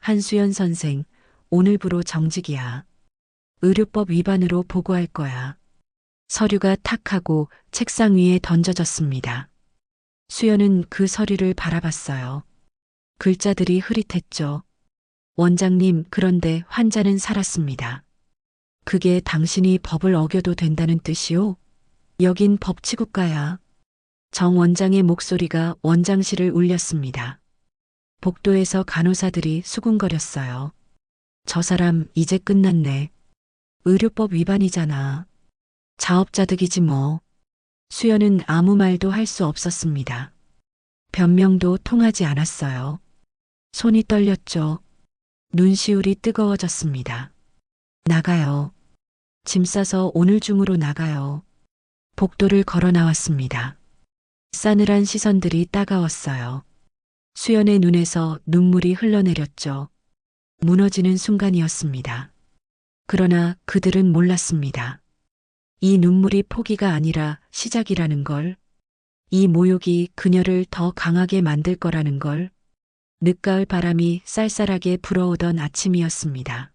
한수연 선생, 오늘부로 정직이야. 의료법 위반으로 보고할 거야. 서류가 탁 하고 책상 위에 던져졌습니다. 수연은 그 서류를 바라봤어요. 글자들이 흐릿했죠. 원장님, 그런데 환자는 살았습니다. 그게 당신이 법을 어겨도 된다는 뜻이요? 여긴 법치국가야. 정 원장의 목소리가 원장실을 울렸습니다. 복도에서 간호사들이 수군거렸어요. 저 사람 이제 끝났네. 의료법 위반이잖아. 자업자득이지 뭐. 수연은 아무 말도 할 수 없었습니다. 변명도 통하지 않았어요. 손이 떨렸죠. 눈시울이 뜨거워졌습니다. 나가요. 짐 싸서 오늘 중으로 나가요. 복도를 걸어 나왔습니다. 싸늘한 시선들이 따가웠어요. 수연의 눈에서 눈물이 흘러내렸죠. 무너지는 순간이었습니다. 그러나 그들은 몰랐습니다. 이 눈물이 포기가 아니라 시작이라는 걸, 이 모욕이 그녀를 더 강하게 만들 거라는 걸. 늦가을 바람이 쌀쌀하게 불어오던 아침이었습니다.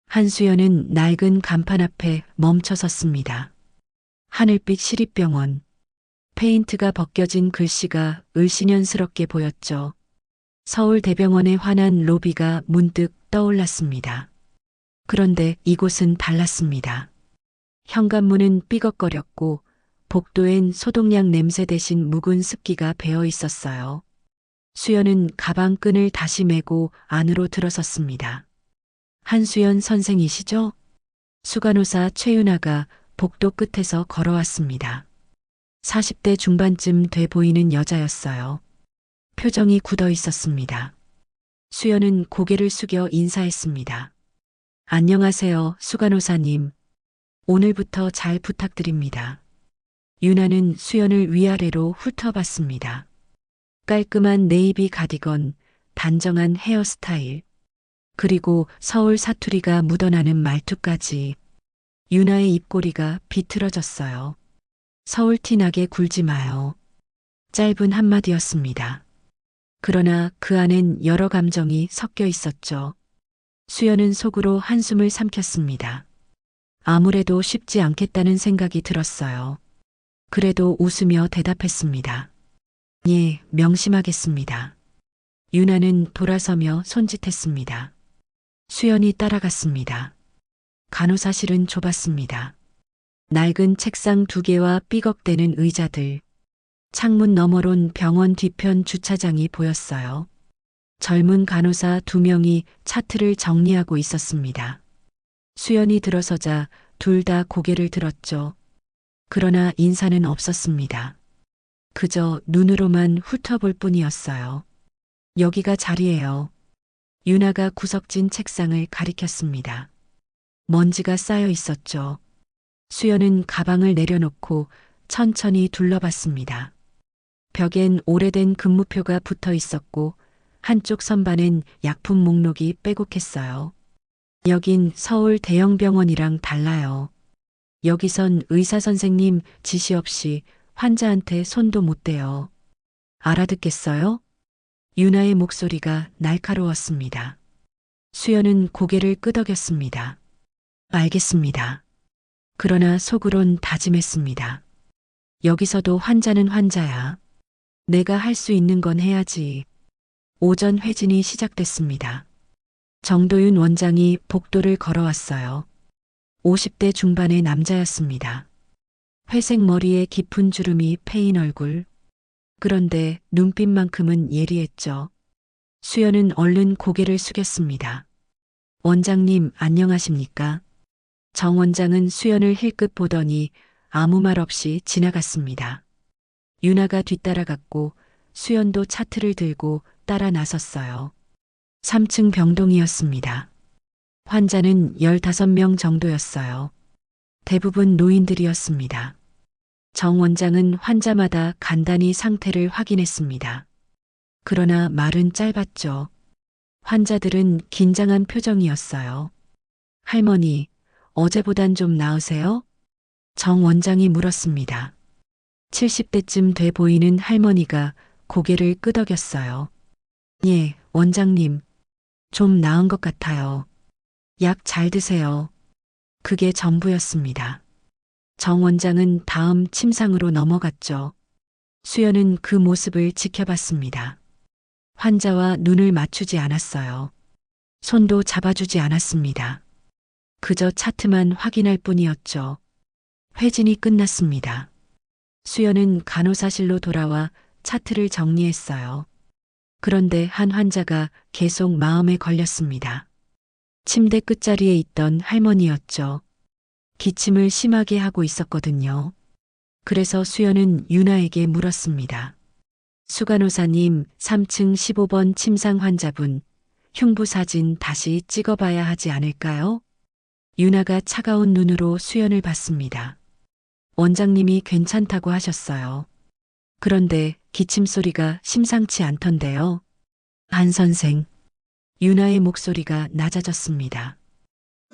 한수연은 낡은 간판 앞에 멈춰 섰습니다. 하늘빛 시립병원. 페인트가 벗겨진 글씨가 을씨년스럽게 보였죠. 서울대병원에 관한 로비가 문득 떠올랐습니다. 그런데 이곳은 달랐습니다. 현관문은 삐걱거렸고 복도엔 소독약 냄새 대신 묵은 습기가 배어 있었어요. 수연은 가방 끈을 다시 메고 안으로 들어섰습니다. 한수연 선생이시죠? 수간호사 최윤아가 복도 끝에서 걸어왔습니다. 40대 중반쯤 돼 보이는 여자였어요. 표정이 굳어 있었습니다. 수연은 고개를 숙여 인사했습니다. 안녕하세요, 수간호사님. 오늘부터 잘 부탁드립니다. 윤아는 수연을 위아래로 훑어봤습니다. 깔끔한 네이비 가디건, 단정한 헤어스타일, 그리고 서울 사투리가 묻어나는 말투까지. 윤아의 입꼬리가 비틀어졌어요. 서울 티나게 굴지 마요. 짧은 한마디였습니다. 그러나 그 안엔 여러 감정이 섞여 있었죠. 수연은 속으로 한숨을 삼켰습니다. 아무래도 쉽지 않겠다는 생각이 들었어요. 그래도 웃으며 대답했습니다. 예, 명심하겠습니다. 윤아는 돌아서며 손짓했습니다. 수연이 따라갔습니다. 간호사실은 좁았습니다. 낡은 책상 2개와 삐걱대는 의자들. 창문 너머론 병원 뒤편 주차장이 보였어요. 젊은 간호사 2명이 차트를 정리하고 있었습니다. 수연이 들어서자 둘 다 고개를 들었죠. 그러나 인사는 없었습니다. 그저 눈으로만 훑어볼 뿐이었어요. 여기가 자리예요. 윤아가 구석진 책상을 가리켰습니다. 먼지가 쌓여 있었죠. 수연은 가방을 내려놓고 천천히 둘러봤습니다. 벽엔 오래된 근무표가 붙어 있었고 한쪽 선반엔 약품 목록이 빼곡했어요. 여긴 서울 대형병원이랑 달라요. 여기선 의사 선생님 지시 없이 환자한테 손도 못 대요. 알아듣겠어요? 윤아의 목소리가 날카로웠습니다. 수연은 고개를 끄덕였습니다. 알겠습니다. 그러나 속으론 다짐했습니다. 여기서도 환자는 환자야. 내가 할 수 있는 건 해야지. 오전 회진이 시작됐습니다. 정도윤 원장이 복도를 걸어왔어요. 50대 중반의 남자였습니다. 회색 머리에 깊은 주름이 패인 얼굴. 그런데 눈빛만큼은 예리했죠. 수연은 얼른 고개를 숙였습니다. 원장님, 안녕하십니까? 정 원장은 수연을 힐끗 보더니 아무 말 없이 지나갔습니다. 윤아가 뒤따라갔고 수연도 차트를 들고 따라 나섰어요. 3층 병동이었습니다. 환자는 15명 정도였어요. 대부분 노인들이었습니다. 정 원장은 환자마다 간단히 상태를 확인했습니다. 그러나 말은 짧았죠. 환자들은 긴장한 표정이었어요. 할머니, 어제보단 좀 나으세요? 정 원장이 물었습니다. 70대쯤 돼 보이는 할머니가 고개를 끄덕였어요. 예, 원장님. 좀 나은 것 같아요. 약 잘 드세요. 그게 전부였습니다. 정 원장은 다음 침상으로 넘어갔죠. 수연은 그 모습을 지켜봤습니다. 환자와 눈을 맞추지 않았어요. 손도 잡아주지 않았습니다. 그저 차트만 확인할 뿐이었죠. 회진이 끝났습니다. 수연은 간호사실로 돌아와 차트를 정리했어요. 그런데 한 환자가 계속 마음에 걸렸습니다. 침대 끝자리에 있던 할머니였죠. 기침을 심하게 하고 있었거든요. 그래서 수연은 유나에게 물었습니다. 수간호사님, 3층 15번 침상 환자분, 흉부 사진 다시 찍어봐야 하지 않을까요? 유나가 차가운 눈으로 수연을 봤습니다. 원장님이 괜찮다고 하셨어요. 그런데 기침 소리가 심상치 않던데요. 한 선생. 유나의 목소리가 낮아졌습니다.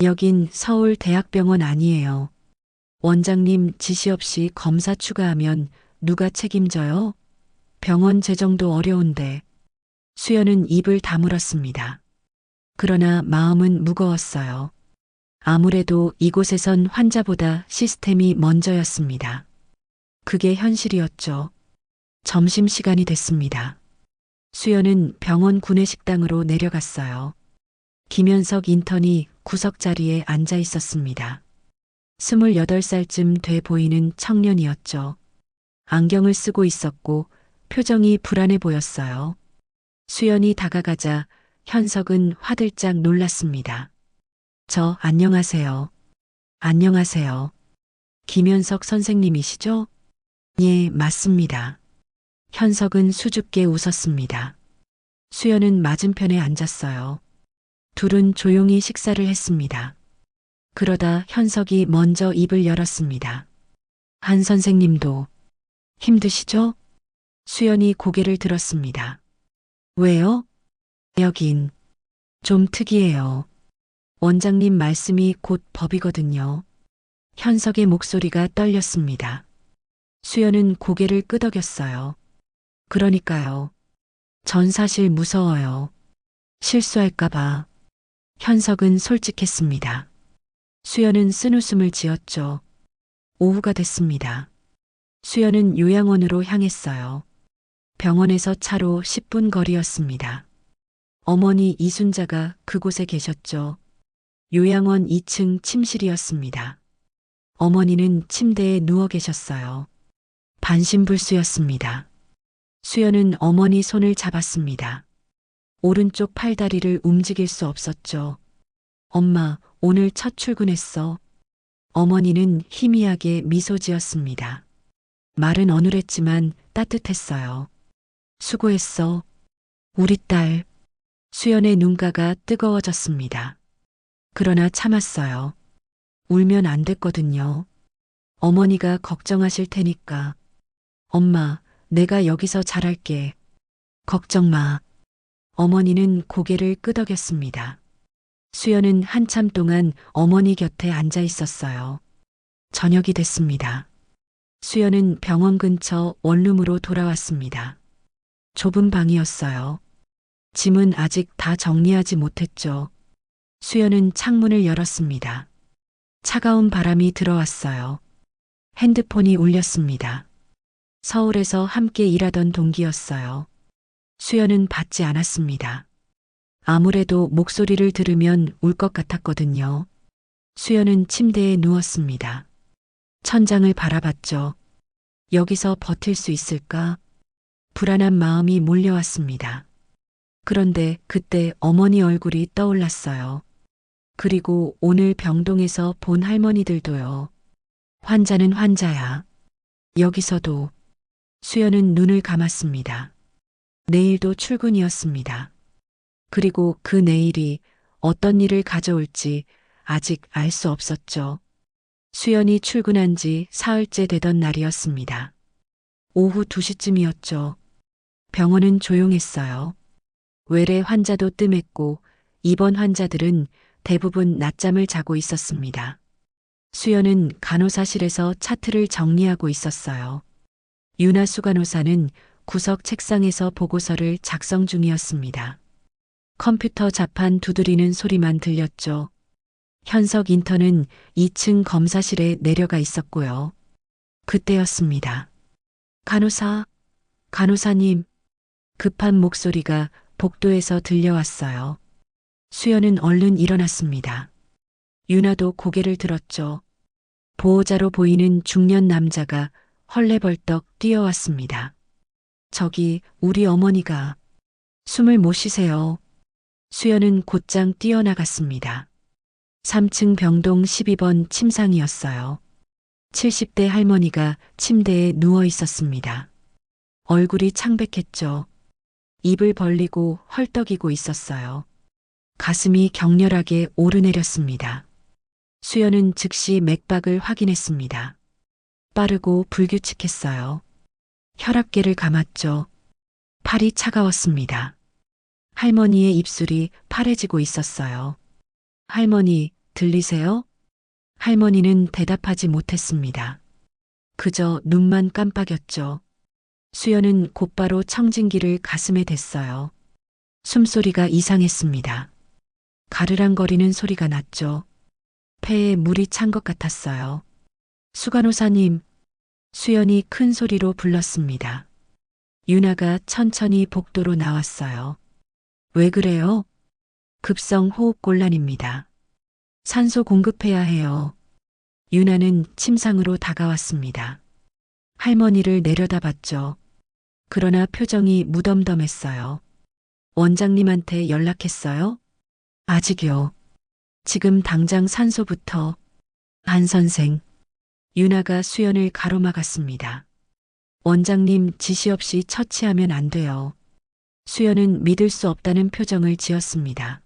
여긴 서울대학병원 아니에요. 원장님 지시 없이 검사 추가하면 누가 책임져요? 병원 재정도 어려운데. 수연은 입을 다물었습니다. 그러나 마음은 무거웠어요. 아무래도 이곳에선 환자보다 시스템이 먼저였습니다. 그게 현실이었죠. 점심시간이 됐습니다. 수연은 병원 구내식당으로 내려갔어요. 김현석 인턴이 구석 자리에 앉아 있었습니다. 28살쯤 돼 보이는 청년이었죠. 안경을 쓰고 있었고 표정이 불안해 보였어요. 수연이 다가가자 현석은 화들짝 놀랐습니다. 안녕하세요. 안녕하세요. 김현석 선생님이시죠? 예, 맞습니다. 현석은 수줍게 웃었습니다. 수연은 맞은편에 앉았어요. 둘은 조용히 식사를 했습니다. 그러다 현석이 먼저 입을 열었습니다. 한 선생님도 힘드시죠? 수연이 고개를 들었습니다. 왜요? 여긴 좀 특이해요. 원장님 말씀이 곧 법이거든요. 현석의 목소리가 떨렸습니다. 수연은 고개를 끄덕였어요. 그러니까요. 전 사실 무서워요. 실수할까봐. 현석은 솔직했습니다. 수연은 쓴웃음을 지었죠. 오후가 됐습니다. 수연은 요양원으로 향했어요. 병원에서 차로 10분 거리였습니다. 어머니 이순자가 그곳에 계셨죠. 요양원 2층 침실이었습니다. 어머니는 침대에 누워 계셨어요. 반신불수였습니다. 수연은 어머니 손을 잡았습니다. 오른쪽 팔다리를 움직일 수 없었죠. 엄마, 오늘 첫 출근했어. 어머니는 희미하게 미소 지었습니다. 말은 어눌했지만 따뜻했어요. 수고했어. 우리 딸. 수연의 눈가가 뜨거워졌습니다. 그러나 참았어요. 울면 안 됐거든요. 어머니가 걱정하실 테니까. 엄마, 내가 여기서 잘할게. 걱정 마. 어머니는 고개를 끄덕였습니다. 수연은 한참 동안 어머니 곁에 앉아 있었어요. 저녁이 됐습니다. 수연은 병원 근처 원룸으로 돌아왔습니다. 좁은 방이었어요. 짐은 아직 다 정리하지 못했죠. 수연은 창문을 열었습니다. 차가운 바람이 들어왔어요. 핸드폰이 울렸습니다. 서울에서 함께 일하던 동기였어요. 수연은 받지 않았습니다. 아무래도 목소리를 들으면 울 것 같았거든요. 수연은 침대에 누웠습니다. 천장을 바라봤죠. 여기서 버틸 수 있을까? 불안한 마음이 몰려왔습니다. 그런데 그때 어머니 얼굴이 떠올랐어요. 그리고 오늘 병동에서 본 할머니들도요. 환자는 환자야. 여기서도. 수연은 눈을 감았습니다. 내일도 출근이었습니다. 그리고 그 내일이 어떤 일을 가져올지 아직 알 수 없었죠. 수연이 출근한 지 사흘째 되던 날이었습니다. 오후 2시쯤이었죠. 병원은 조용했어요. 외래 환자도 뜸했고 입원 환자들은 대부분 낮잠을 자고 있었습니다. 수연은 간호사실에서 차트를 정리하고 있었어요. 윤하수 간호사는 구석 책상에서 보고서를 작성 중이었습니다. 컴퓨터 자판 두드리는 소리만 들렸죠. 현석 인턴은 2층 검사실에 내려가 있었고요. 그때였습니다. 간호사님, 급한 목소리가 복도에서 들려왔어요. 수연은 얼른 일어났습니다. 유나도 고개를 들었죠. 보호자로 보이는 중년 남자가 헐레벌떡 뛰어왔습니다. 저기 우리 어머니가. 숨을 못 쉬세요. 수연은 곧장 뛰어나갔습니다. 3층 병동 12번 침상이었어요. 70대 할머니가 침대에 누워 있었습니다. 얼굴이 창백했죠. 입을 벌리고 헐떡이고 있었어요. 가슴이 격렬하게 오르내렸습니다. 수연은 즉시 맥박을 확인했습니다. 빠르고 불규칙했어요. 혈압계를 감았죠. 팔이 차가웠습니다. 할머니의 입술이 파래지고 있었어요. 할머니, 들리세요? 할머니는 대답하지 못했습니다. 그저 눈만 깜빡였죠. 수연은 곧바로 청진기를 가슴에 댔어요. 숨소리가 이상했습니다. 가르랑거리는 소리가 났죠. 폐에 물이 찬 것 같았어요. 수간호사님, 수연이 큰 소리로 불렀습니다. 유나가 천천히 복도로 나왔어요. 왜 그래요? 급성 호흡곤란입니다. 산소 공급해야 해요. 유나는 침상으로 다가왔습니다. 할머니를 내려다봤죠. 그러나 표정이 무덤덤했어요. 원장님한테 연락했어요? 아직요. 지금 당장 산소부터. 안 선생. 유나가 수연을 가로막았습니다. 원장님 지시 없이 처치하면 안 돼요. 수연은 믿을 수 없다는 표정을 지었습니다.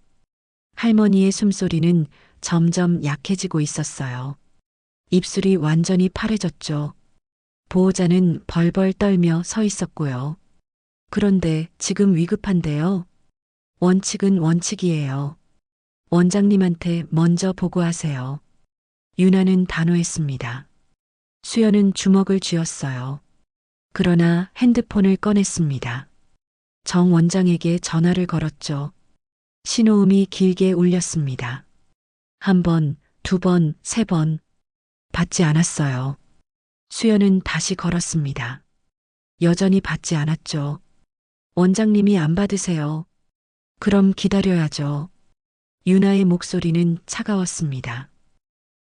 할머니의 숨소리는 점점 약해지고 있었어요. 입술이 완전히 파래졌죠. 보호자는 벌벌 떨며 서 있었고요. 그런데 지금 위급한데요. 원칙은 원칙이에요. 원장님한테 먼저 보고하세요. 유나는 단호했습니다. 수연은 주먹을 쥐었어요. 그러나 핸드폰을 꺼냈습니다. 정 원장에게 전화를 걸었죠. 신호음이 길게 울렸습니다. 1번, 2번, 3번. 받지 않았어요. 수연은 다시 걸었습니다. 여전히 받지 않았죠. 원장님이 안 받으세요. 그럼 기다려야죠. 유나의 목소리는 차가웠습니다.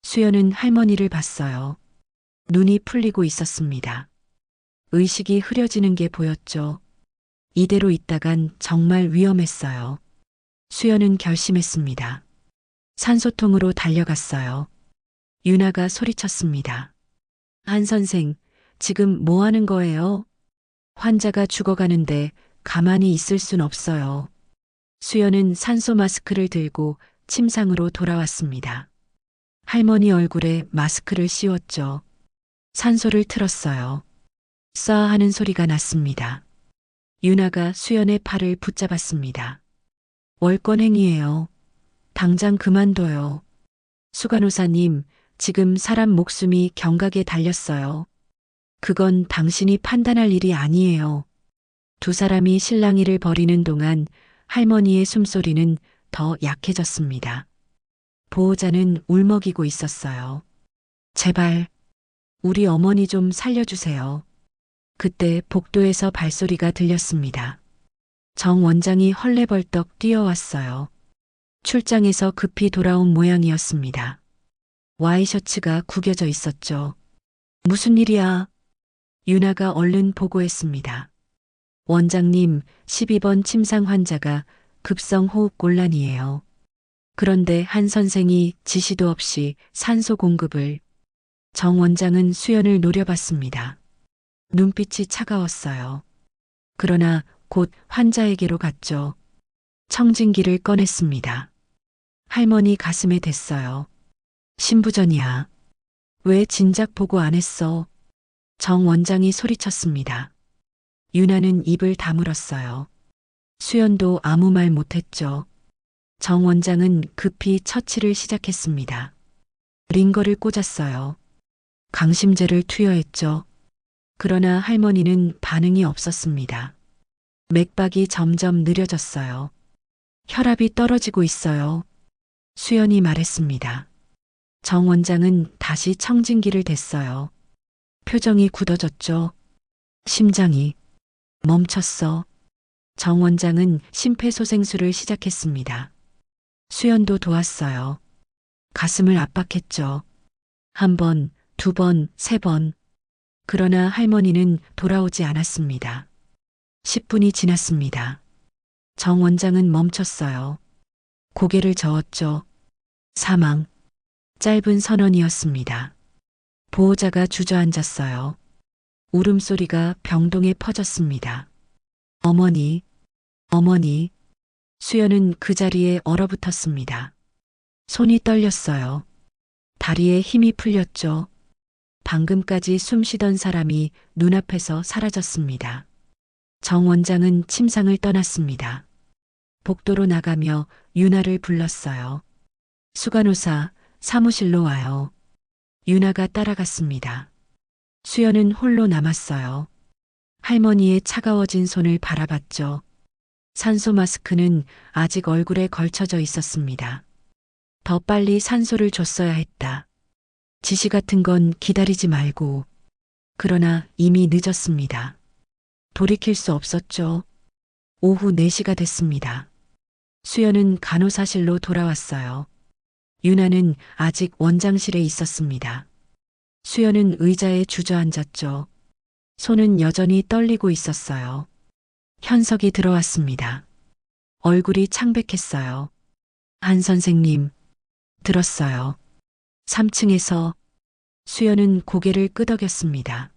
수연은 할머니를 봤어요. 눈이 풀리고 있었습니다. 의식이 흐려지는 게 보였죠. 이대로 있다간 정말 위험했어요. 수연은 결심했습니다. 산소통으로 달려갔어요. 유나가 소리쳤습니다. 한 선생, 지금 뭐 하는 거예요? 환자가 죽어가는데 가만히 있을 순 없어요. 수연은 산소 마스크를 들고 침상으로 돌아왔습니다. 할머니 얼굴에 마스크를 씌웠죠. 산소를 틀었어요. 쏴 하는 소리가 났습니다. 유나가 수연의 팔을 붙잡았습니다. 월권행위예요. 당장 그만둬요. 수간호사님, 지금 사람 목숨이 경각에 달렸어요. 그건 당신이 판단할 일이 아니에요. 두 사람이 실랑이를 벌이는 동안 할머니의 숨소리는 더 약해졌습니다. 보호자는 울먹이고 있었어요. 제발, 우리 어머니 좀 살려주세요. 그때 복도에서 발소리가 들렸습니다. 정 원장이 헐레벌떡 뛰어왔어요. 출장에서 급히 돌아온 모양이었습니다. 와이셔츠가 구겨져 있었죠. 무슨 일이야? 유나가 얼른 보고했습니다. 원장님, 12번 침상 환자가 급성 호흡곤란이에요. 그런데 한 선생이 지시도 없이 산소 공급을. 정 원장은 수연을 노려봤습니다. 눈빛이 차가웠어요. 그러나 곧 환자에게로 갔죠. 청진기를 꺼냈습니다. 할머니 가슴에 댔어요. 신부전이야. 왜 진작 보고 안 했어? 정 원장이 소리쳤습니다. 유나는 입을 다물었어요. 수연도 아무 말 못했죠. 정 원장은 급히 처치를 시작했습니다. 링거를 꽂았어요. 강심제를 투여했죠. 그러나 할머니는 반응이 없었습니다. 맥박이 점점 느려졌어요. 혈압이 떨어지고 있어요. 수연이 말했습니다. 정 원장은 다시 청진기를 댔어요. 표정이 굳어졌죠. 심장이 멈췄어. 정 원장은 심폐소생술을 시작했습니다. 수연도 도왔어요. 가슴을 압박했죠. 한 번, 두 번, 세 번. 그러나 할머니는 돌아오지 않았습니다. 10분이 지났습니다. 정 원장은 멈췄어요. 고개를 저었죠. 사망. 짧은 선언이었습니다. 보호자가 주저앉았어요. 울음소리가 병동에 퍼졌습니다. 어머니, 어머니. 수연은 그 자리에 얼어붙었습니다. 손이 떨렸어요. 다리에 힘이 풀렸죠. 방금까지 숨 쉬던 사람이 눈앞에서 사라졌습니다. 정 원장은 침상을 떠났습니다. 복도로 나가며 유나를 불렀어요. 수간호사, 사무실로 와요. 유나가 따라갔습니다. 수연은 홀로 남았어요. 할머니의 차가워진 손을 바라봤죠. 산소 마스크는 아직 얼굴에 걸쳐져 있었습니다. 더 빨리 산소를 줬어야 했다. 지시 같은 건 기다리지 말고. 그러나 이미 늦었습니다. 돌이킬 수 없었죠. 오후 4시가 됐습니다. 수연은 간호사실로 돌아왔어요. 유나는 아직 원장실에 있었습니다. 수연은 의자에 주저앉았죠. 손은 여전히 떨리고 있었어요. 현석이 들어왔습니다. 얼굴이 창백했어요. 한 선생님, 들었어요. 3층에서 수연은 고개를 끄덕였습니다.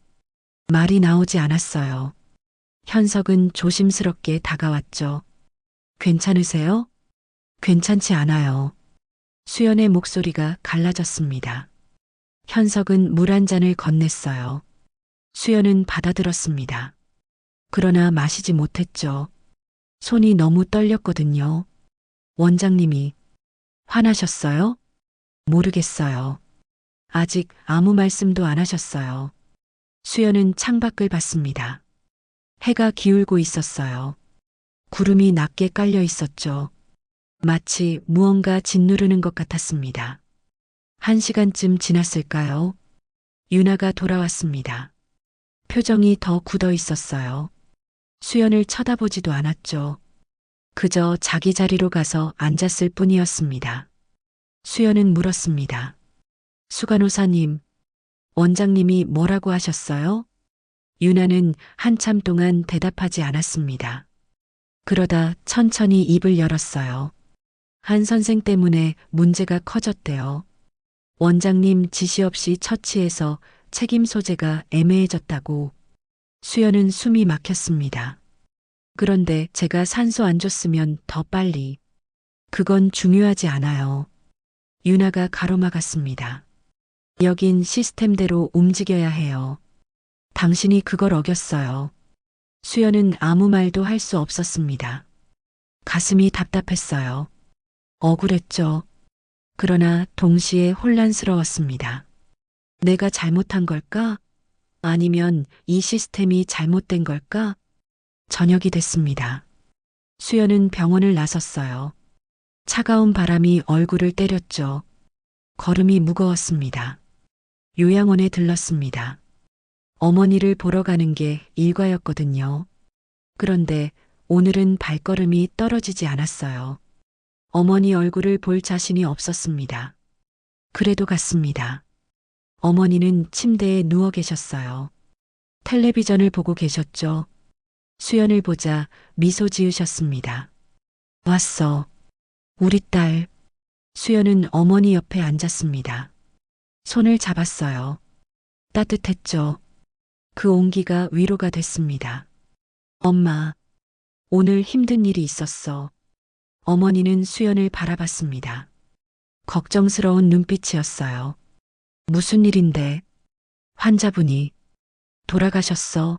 말이 나오지 않았어요. 현석은 조심스럽게 다가왔죠. 괜찮으세요? 괜찮지 않아요. 수연의 목소리가 갈라졌습니다. 현석은 물 한 잔을 건넸어요. 수연은 받아들었습니다. 그러나 마시지 못했죠. 손이 너무 떨렸거든요. 원장님이 화나셨어요? 모르겠어요. 아직 아무 말씀도 안 하셨어요. 수연은 창밖을 봤습니다. 해가 기울고 있었어요. 구름이 낮게 깔려 있었죠. 마치 무언가 짓누르는 것 같았습니다. 1시간쯤 지났을까요? 유나가 돌아왔습니다. 표정이 더 굳어 있었어요. 수연을 쳐다보지도 않았죠. 그저 자기 자리로 가서 앉았을 뿐이었습니다. 수연은 물었습니다. 수간호사님, 원장님이 뭐라고 하셨어요? 유나는 한참 동안 대답하지 않았습니다. 그러다 천천히 입을 열었어요. 한 선생 때문에 문제가 커졌대요. 원장님 지시 없이 처치해서 책임 소재가 애매해졌다고. 수연은 숨이 막혔습니다. 그런데 제가 산소 안 줬으면 더 빨리. 그건 중요하지 않아요. 유나가 가로막았습니다. 여긴 시스템대로 움직여야 해요. 당신이 그걸 어겼어요. 수연은 아무 말도 할 수 없었습니다. 가슴이 답답했어요. 억울했죠. 그러나 동시에 혼란스러웠습니다. 내가 잘못한 걸까? 아니면 이 시스템이 잘못된 걸까? 저녁이 됐습니다. 수연은 병원을 나섰어요. 차가운 바람이 얼굴을 때렸죠. 걸음이 무거웠습니다. 요양원에 들렀습니다. 어머니를 보러 가는 게 일과였거든요. 그런데 오늘은 발걸음이 떨어지지 않았어요. 어머니 얼굴을 볼 자신이 없었습니다. 그래도 갔습니다. 어머니는 침대에 누워 계셨어요. 텔레비전을 보고 계셨죠. 수연을 보자 미소 지으셨습니다. 왔어. 우리 딸. 수연은 어머니 옆에 앉았습니다. 손을 잡았어요. 따뜻했죠. 그 온기가 위로가 됐습니다. 엄마, 오늘 힘든 일이 있었어. 어머니는 수연을 바라봤습니다. 걱정스러운 눈빛이었어요. 무슨 일인데? 환자분이 돌아가셨어.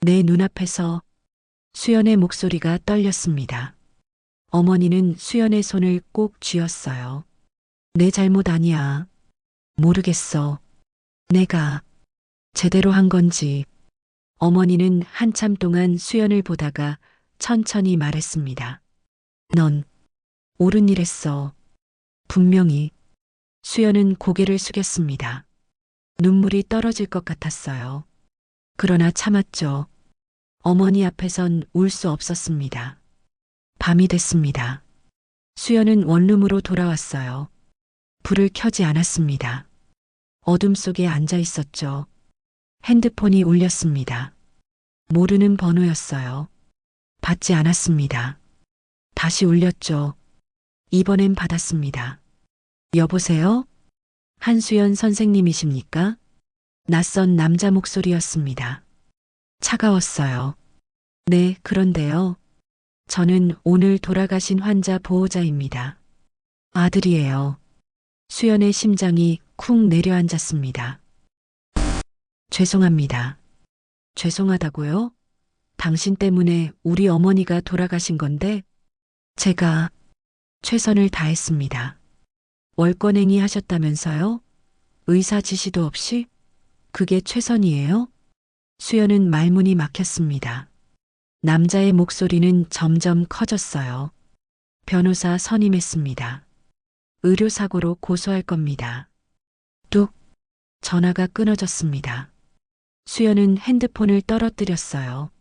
내 눈앞에서. 수연의 목소리가 떨렸습니다. 어머니는 수연의 손을 꼭 쥐었어요. 내 잘못 아니야. 모르겠어. 내가 제대로 한 건지. 어머니는 한참 동안 수연을 보다가 천천히 말했습니다. 넌 옳은 일 했어. 분명히. 수연은 고개를 숙였습니다. 눈물이 떨어질 것 같았어요. 그러나 참았죠. 어머니 앞에선 울 수 없었습니다. 밤이 됐습니다. 수연은 원룸으로 돌아왔어요. 불을 켜지 않았습니다. 어둠 속에 앉아 있었죠. 핸드폰이 울렸습니다. 모르는 번호였어요. 받지 않았습니다. 다시 울렸죠. 이번엔 받았습니다. 여보세요? 한수연 선생님이십니까? 낯선 남자 목소리였습니다. 차가웠어요. 네, 그런데요. 저는 오늘 돌아가신 환자 보호자입니다. 아들이에요. 수연의 심장이 쿵 내려앉았습니다. 죄송합니다. 죄송하다고요? 당신 때문에 우리 어머니가 돌아가신 건데 제가 최선을 다했습니다. 월권행위 하셨다면서요? 의사 지시도 없이? 그게 최선이에요? 수연은 말문이 막혔습니다. 남자의 목소리는 점점 커졌어요. 변호사 선임했습니다. 의료사고로 고소할 겁니다. 뚝. 전화가 끊어졌습니다. 수연은 핸드폰을 떨어뜨렸어요.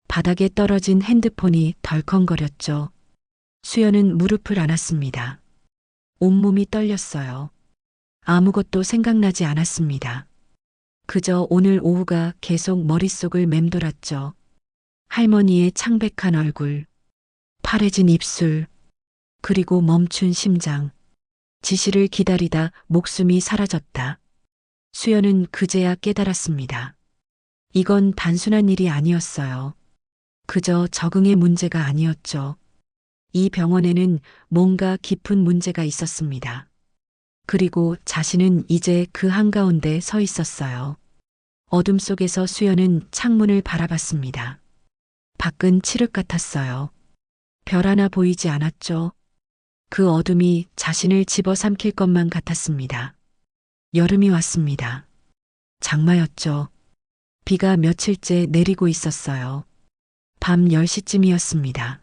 바닥에 떨어진 핸드폰이 덜컹거렸죠. 수연은 무릎을 안았습니다. 온몸이 떨렸어요. 아무것도 생각나지 않았습니다. 그저 오늘 오후가 계속 머릿속을 맴돌았죠. 할머니의 창백한 얼굴, 파래진 입술, 그리고 멈춘 심장. 지시를 기다리다 목숨이 사라졌다. 수연은 그제야 깨달았습니다. 이건 단순한 일이 아니었어요. 그저 적응의 문제가 아니었죠. 이 병원에는 뭔가 깊은 문제가 있었습니다. 그리고 자신은 이제 그 한가운데 서 있었어요. 어둠 속에서 수연은 창문을 바라봤습니다. 밖은 칠흑 같았어요. 별 하나 보이지 않았죠. 그 어둠이 자신을 집어삼킬 것만 같았습니다. 여름이 왔습니다. 장마였죠. 비가 며칠째 내리고 있었어요. 밤 10시쯤이었습니다.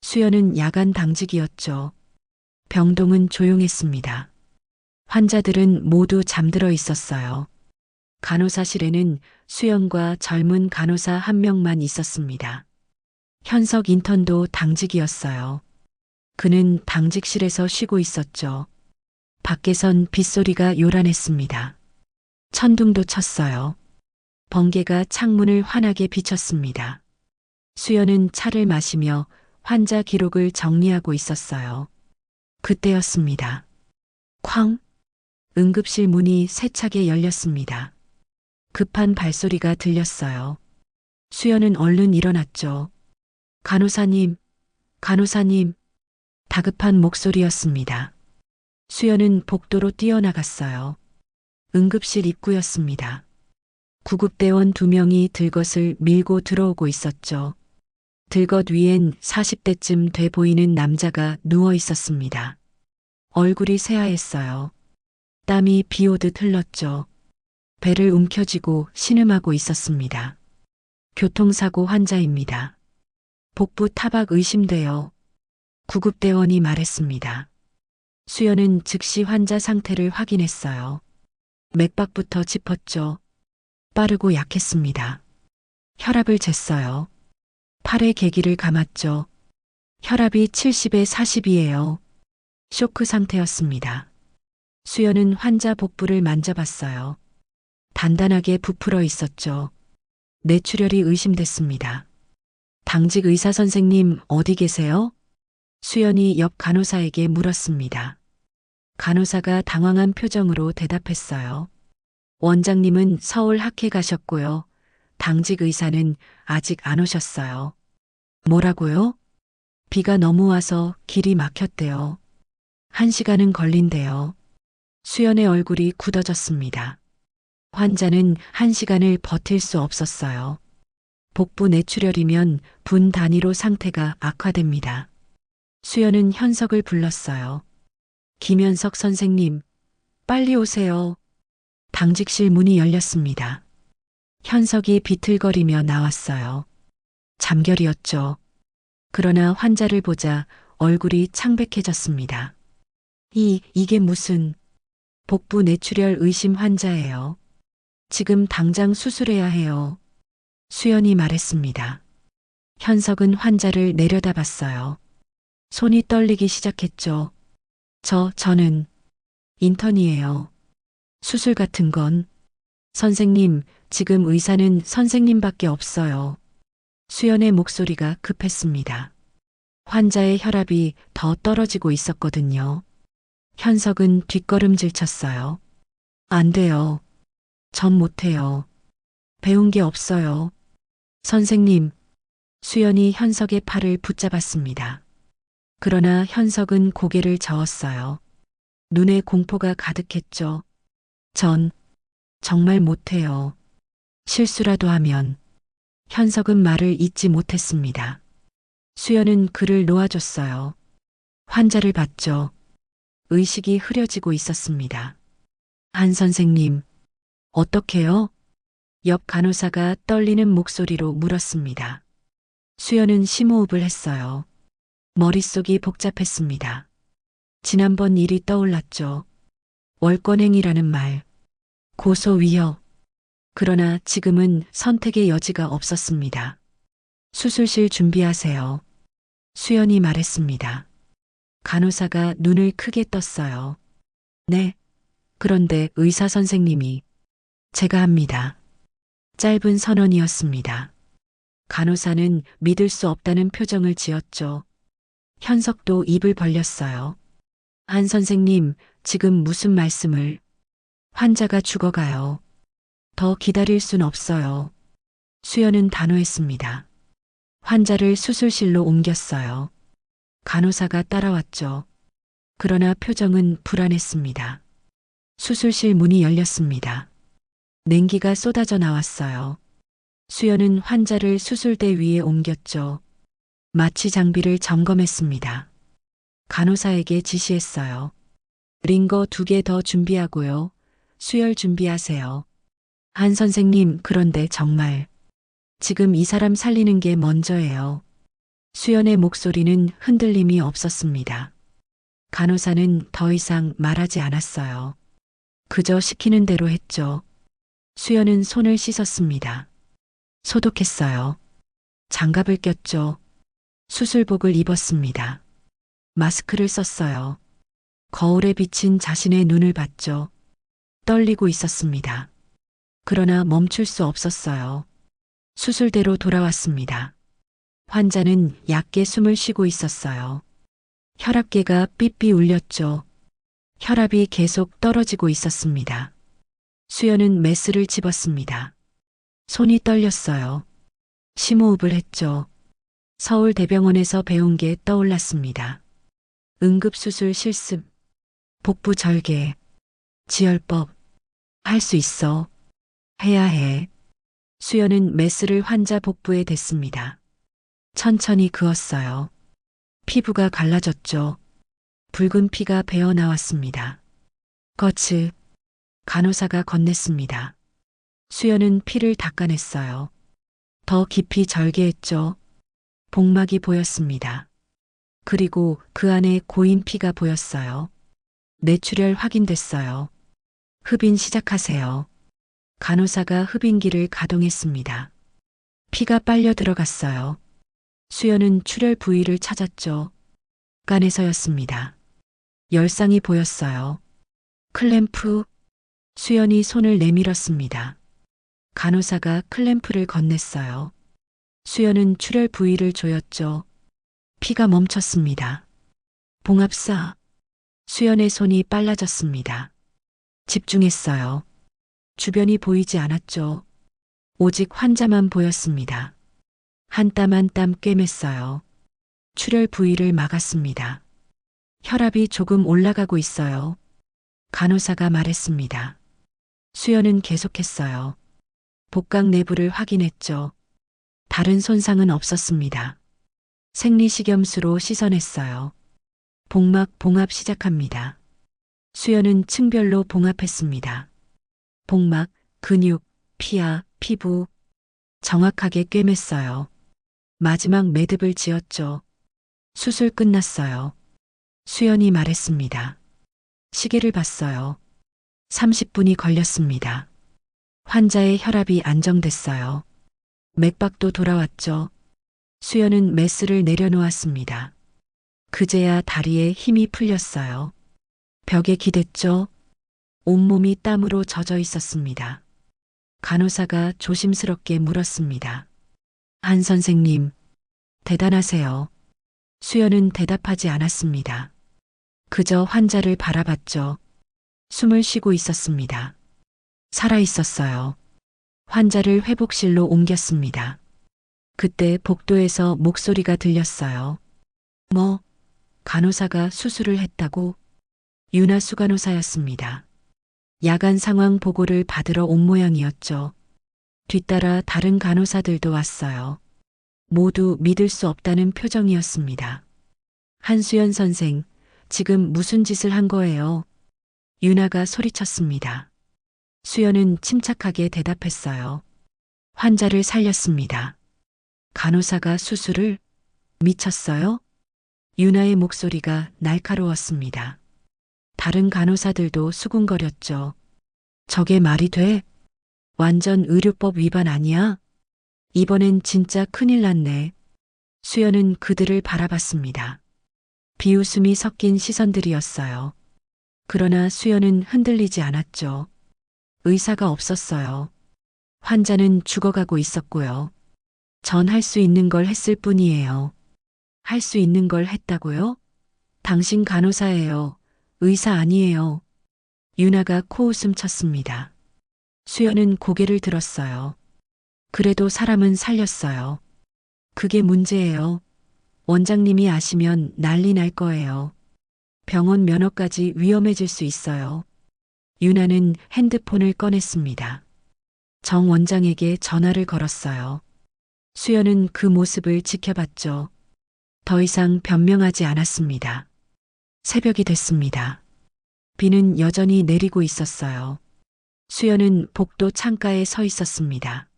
수연은 야간 당직이었죠. 병동은 조용했습니다. 환자들은 모두 잠들어 있었어요. 간호사실에는 수연과 젊은 간호사 한 명만 있었습니다. 현석 인턴도 당직이었어요. 그는 당직실에서 쉬고 있었죠. 밖에선 빗소리가 요란했습니다. 천둥도 쳤어요. 번개가 창문을 환하게 비쳤습니다. 수연은 차를 마시며 환자 기록을 정리하고 있었어요. 그때였습니다. 쾅! 응급실 문이 세차게 열렸습니다. 급한 발소리가 들렸어요. 수연은 얼른 일어났죠. 간호사님, 간호사님. 다급한 목소리였습니다. 수연은 복도로 뛰어나갔어요. 응급실 입구였습니다. 구급대원 2명이 들것을 밀고 들어오고 있었죠. 들것 위엔 40대쯤 돼 보이는 남자가 누워 있었습니다. 얼굴이 새하였어요. 땀이 비 오듯 흘렀죠. 배를 움켜쥐고 신음하고 있었습니다. 교통사고 환자입니다. 복부 타박 의심돼요. 구급대원이 말했습니다. 수연은 즉시 환자 상태를 확인했어요. 맥박부터 짚었죠. 빠르고 약했습니다. 혈압을 쟀어요. 팔에 계기를 감았죠. 혈압이 70에 40이에요. 쇼크 상태였습니다. 수연은 환자 복부를 만져봤어요. 단단하게 부풀어 있었죠. 뇌출혈이 의심됐습니다. 당직 의사 선생님 어디 계세요? 수연이 옆 간호사에게 물었습니다. 간호사가 당황한 표정으로 대답했어요. 원장님은 서울 학회 가셨고요. 당직 의사는 아직 안 오셨어요. 뭐라고요? 비가 너무 와서 길이 막혔대요. 1시간은 걸린대요. 수연의 얼굴이 굳어졌습니다. 환자는 1시간을 버틸 수 없었어요. 복부 뇌출혈이면 분 단위로 상태가 악화됩니다. 수연은 현석을 불렀어요. 김현석 선생님, 빨리 오세요. 당직실 문이 열렸습니다. 현석이 비틀거리며 나왔어요. 잠결이었죠. 그러나 환자를 보자 얼굴이 창백해졌습니다. 이게 무슨 복부 뇌출혈 의심 환자예요. 지금 당장 수술해야 해요. 수연이 말했습니다. 현석은 환자를 내려다봤어요. 손이 떨리기 시작했죠. 저는 인턴이에요. 수술 같은 건. 선생님, 지금 의사는 선생님밖에 없어요. 수연의 목소리가 급했습니다. 환자의 혈압이 더 떨어지고 있었거든요. 현석은 뒷걸음질 쳤어요. 안 돼요. 전 못해요. 배운 게 없어요. 선생님, 수연이 현석의 팔을 붙잡았습니다. 그러나 현석은 고개를 저었어요. 눈에 공포가 가득했죠. 전 정말 못해요. 실수라도 하면. 현석은 말을 잇지 못했습니다. 수연은 그를 놓아줬어요. 환자를 봤죠. 의식이 흐려지고 있었습니다. 한 선생님, 어떡해요? 옆 간호사가 떨리는 목소리로 물었습니다. 수연은 심호흡을 했어요. 머릿속이 복잡했습니다. 지난번 일이 떠올랐죠. 월권행위라는 말, 고소 위협. 그러나 지금은 선택의 여지가 없었습니다. 수술실 준비하세요. 수연이 말했습니다. 간호사가 눈을 크게 떴어요. 네. 그런데 의사 선생님이 제가 합니다. 짧은 선언이었습니다. 간호사는 믿을 수 없다는 표정을 지었죠. 현석도 입을 벌렸어요. 한 선생님, 지금 무슨 말씀을? 환자가 죽어가요. 더 기다릴 순 없어요. 수연은 단호했습니다. 환자를 수술실로 옮겼어요. 간호사가 따라왔죠. 그러나 표정은 불안했습니다. 수술실 문이 열렸습니다. 냉기가 쏟아져 나왔어요. 수연은 환자를 수술대 위에 옮겼죠. 마취 장비를 점검했습니다. 간호사에게 지시했어요. 링거 2개 더 준비하고요. 수혈 준비하세요. 한 선생님, 그런데 정말 지금 이 사람 살리는 게 먼저예요. 수연의 목소리는 흔들림이 없었습니다. 간호사는 더 이상 말하지 않았어요. 그저 시키는 대로 했죠. 수연은 손을 씻었습니다. 소독했어요. 장갑을 꼈죠. 수술복을 입었습니다. 마스크를 썼어요. 거울에 비친 자신의 눈을 봤죠. 떨리고 있었습니다. 그러나 멈출 수 없었어요. 수술대로 돌아왔습니다. 환자는 얕게 숨을 쉬고 있었어요. 혈압계가 삐삐 울렸죠. 혈압이 계속 떨어지고 있었습니다. 수연은 메스를 집었습니다. 손이 떨렸어요. 심호흡을 했죠. 서울대병원에서 배운 게 떠올랐습니다. 응급수술 실습, 복부 절개, 지혈법. 할 수 있어. 해야 해. 수연은 메스를 환자 복부에 댔습니다. 천천히 그었어요. 피부가 갈라졌죠. 붉은 피가 배어 나왔습니다. 거츠. 간호사가 건넸습니다. 수연은 피를 닦아냈어요. 더 깊이 절개했죠. 복막이 보였습니다. 그리고 그 안에 고인 피가 보였어요. 뇌출혈 확인됐어요. 흡인 시작하세요. 간호사가 흡인기를 가동했습니다. 피가 빨려 들어갔어요. 수연은 출혈 부위를 찾았죠. 간에서였습니다. 열상이 보였어요. 클램프. 수연이 손을 내밀었습니다. 간호사가 클램프를 건넸어요. 수연은 출혈 부위를 조였죠. 피가 멈췄습니다. 봉합사. 수연의 손이 빨라졌습니다. 집중했어요. 주변이 보이지 않았죠. 오직 환자만 보였습니다. 한 땀 한 땀 꿰맸어요. 출혈 부위를 막았습니다. 혈압이 조금 올라가고 있어요. 간호사가 말했습니다. 수연은 계속했어요. 복강 내부를 확인했죠. 다른 손상은 없었습니다. 생리식염수로 씻어냈어요. 복막 봉합 시작합니다. 수연은 층별로 봉합했습니다. 복막, 근육, 피하, 피부. 정확하게 꿰맸어요. 마지막 매듭을 지었죠. 수술 끝났어요. 수연이 말했습니다. 시계를 봤어요. 30분이 걸렸습니다. 환자의 혈압이 안정됐어요. 맥박도 돌아왔죠. 수연은 메스를 내려놓았습니다. 그제야 다리에 힘이 풀렸어요. 벽에 기댔죠. 온몸이 땀으로 젖어 있었습니다. 간호사가 조심스럽게 물었습니다. 한 선생님, 대단하세요. 수연은 대답하지 않았습니다. 그저 환자를 바라봤죠. 숨을 쉬고 있었습니다. 살아 있었어요. 환자를 회복실로 옮겼습니다. 그때 복도에서 목소리가 들렸어요. 뭐, 간호사가 수술을 했다고? 윤하수 간호사였습니다. 야간 상황 보고를 받으러 온 모양이었죠. 뒤따라 다른 간호사들도 왔어요. 모두 믿을 수 없다는 표정이었습니다. 한수연 선생, 지금 무슨 짓을 한 거예요? 윤아가 소리쳤습니다. 수연은 침착하게 대답했어요. 환자를 살렸습니다. 간호사가 수술을? 미쳤어요? 윤아의 목소리가 날카로웠습니다. 다른 간호사들도 수군거렸죠. 저게 말이 돼? 완전 의료법 위반 아니야? 이번엔 진짜 큰일 났네. 수연은 그들을 바라봤습니다. 비웃음이 섞인 시선들이었어요. 그러나 수연은 흔들리지 않았죠. 의사가 없었어요. 환자는 죽어가고 있었고요. 전 할 수 있는 걸 했을 뿐이에요. 할 수 있는 걸 했다고요? 당신 간호사예요. 의사 아니에요. 윤아가 코웃음 쳤습니다. 수연은 고개를 들었어요. 그래도 사람은 살렸어요. 그게 문제예요. 원장님이 아시면 난리 날 거예요. 병원 면허까지 위험해질 수 있어요. 윤아는 핸드폰을 꺼냈습니다. 정 원장에게 전화를 걸었어요. 수연은 그 모습을 지켜봤죠. 더 이상 변명하지 않았습니다. 새벽이 됐습니다. 비는 여전히 내리고 있었어요. 수연은 복도 창가에 서 있었습니다.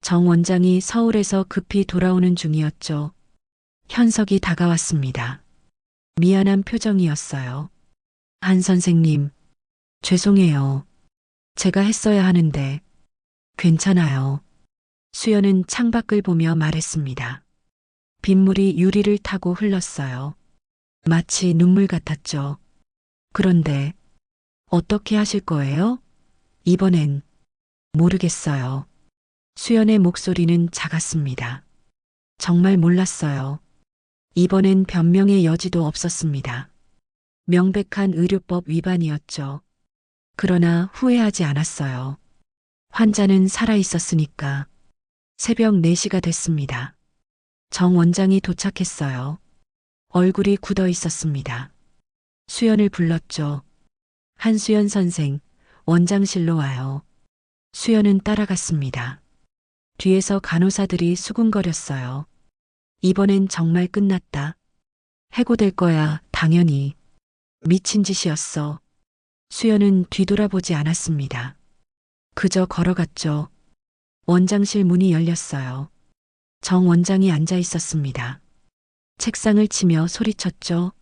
정 원장이 서울에서 급히 돌아오는 중이었죠. 현석이 다가왔습니다. 미안한 표정이었어요. 한 선생님, 죄송해요. 제가 했어야 하는데, 괜찮아요. 수연은 창밖을 보며 말했습니다. 빗물이 유리를 타고 흘렀어요. 마치 눈물 같았죠. 그런데, 어떻게 하실 거예요? 이번엔, 모르겠어요. 수연의 목소리는 작았습니다. 정말 몰랐어요. 이번엔 변명의 여지도 없었습니다. 명백한 의료법 위반이었죠. 그러나 후회하지 않았어요. 환자는 살아 있었으니까. 새벽 4시가 됐습니다. 정 원장이 도착했어요. 얼굴이 굳어 있었습니다. 수연을 불렀죠. 한수연 선생, 원장실로 와요. 수연은 따라갔습니다. 뒤에서 간호사들이 수군거렸어요. 이번엔 정말 끝났다. 해고될 거야, 당연히. 미친 짓이었어. 수연은 뒤돌아보지 않았습니다. 그저 걸어갔죠. 원장실 문이 열렸어요. 정 원장이 앉아 있었습니다. 책상을 치며 소리쳤죠.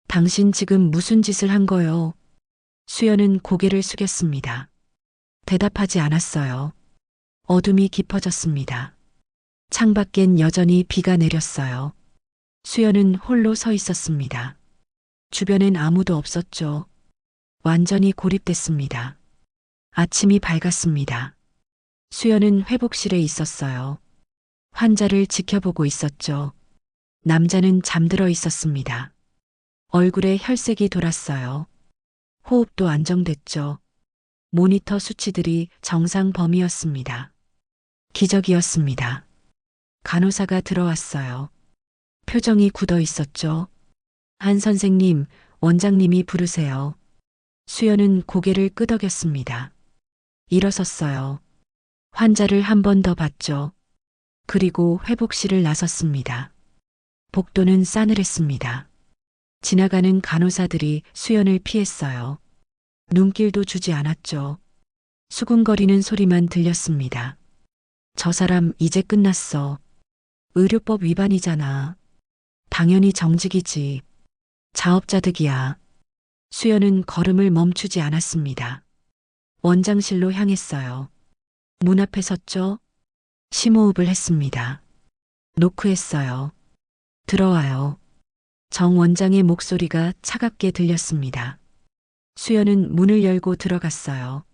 당신 지금 무슨 짓을 한 거요? 수연은 고개를 숙였습니다. 대답하지 않았어요. 어둠이 깊어졌습니다. 창밖엔 여전히 비가 내렸어요. 수연은 홀로 서 있었습니다. 주변엔 아무도 없었죠. 완전히 고립됐습니다. 아침이 밝았습니다. 수연은 회복실에 있었어요. 환자를 지켜보고 있었죠. 남자는 잠들어 있었습니다. 얼굴에 혈색이 돌았어요. 호흡도 안정됐죠. 모니터 수치들이 정상 범위였습니다. 기적이었습니다. 간호사가 들어왔어요. 표정이 굳어 있었죠. 한 선생님, 원장님이 부르세요. 수연은 고개를 끄덕였습니다. 일어섰어요. 환자를 한 번 더 봤죠. 그리고 회복실을 나섰습니다. 복도는 싸늘했습니다. 지나가는 간호사들이 수연을 피했어요. 눈길도 주지 않았죠. 수군거리는 소리만 들렸습니다. 저 사람 이제 끝났어. 의료법 위반이잖아. 당연히 정직이지. 자업자득이야. 수연은 걸음을 멈추지 않았습니다. 원장실로 향했어요. 문 앞에 섰죠. 심호흡을 했습니다. 노크했어요. 들어와요. 정 원장의 목소리가 차갑게 들렸습니다. 수연은 문을 열고 들어갔어요.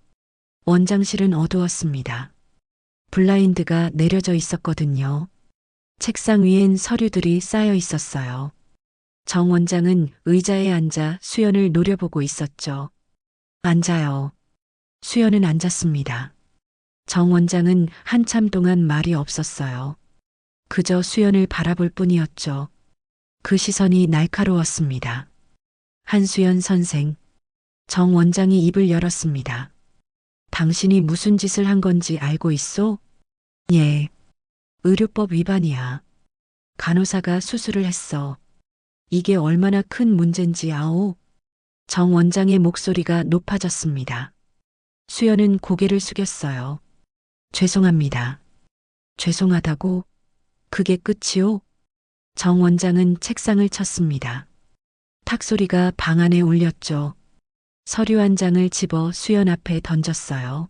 원장실은 어두웠습니다. 블라인드가 내려져 있었거든요. 책상 위엔 서류들이 쌓여 있었어요. 정 원장은 의자에 앉아 수연을 노려보고 있었죠. 앉아요. 수연은 앉았습니다. 정 원장은 한참 동안 말이 없었어요. 그저 수연을 바라볼 뿐이었죠. 그 시선이 날카로웠습니다. 한수연 선생. 정 원장이 입을 열었습니다. 당신이 무슨 짓을 한 건지 알고 있소? 예. 의료법 위반이야. 간호사가 수술을 했어. 이게 얼마나 큰 문제인지 아오? 정 원장의 목소리가 높아졌습니다. 수연은 고개를 숙였어요. 죄송합니다. 죄송하다고? 그게 끝이오? 정 원장은 책상을 쳤습니다. 탁 소리가 방 안에 울렸죠. 서류 한 장을 집어 수연 앞에 던졌어요.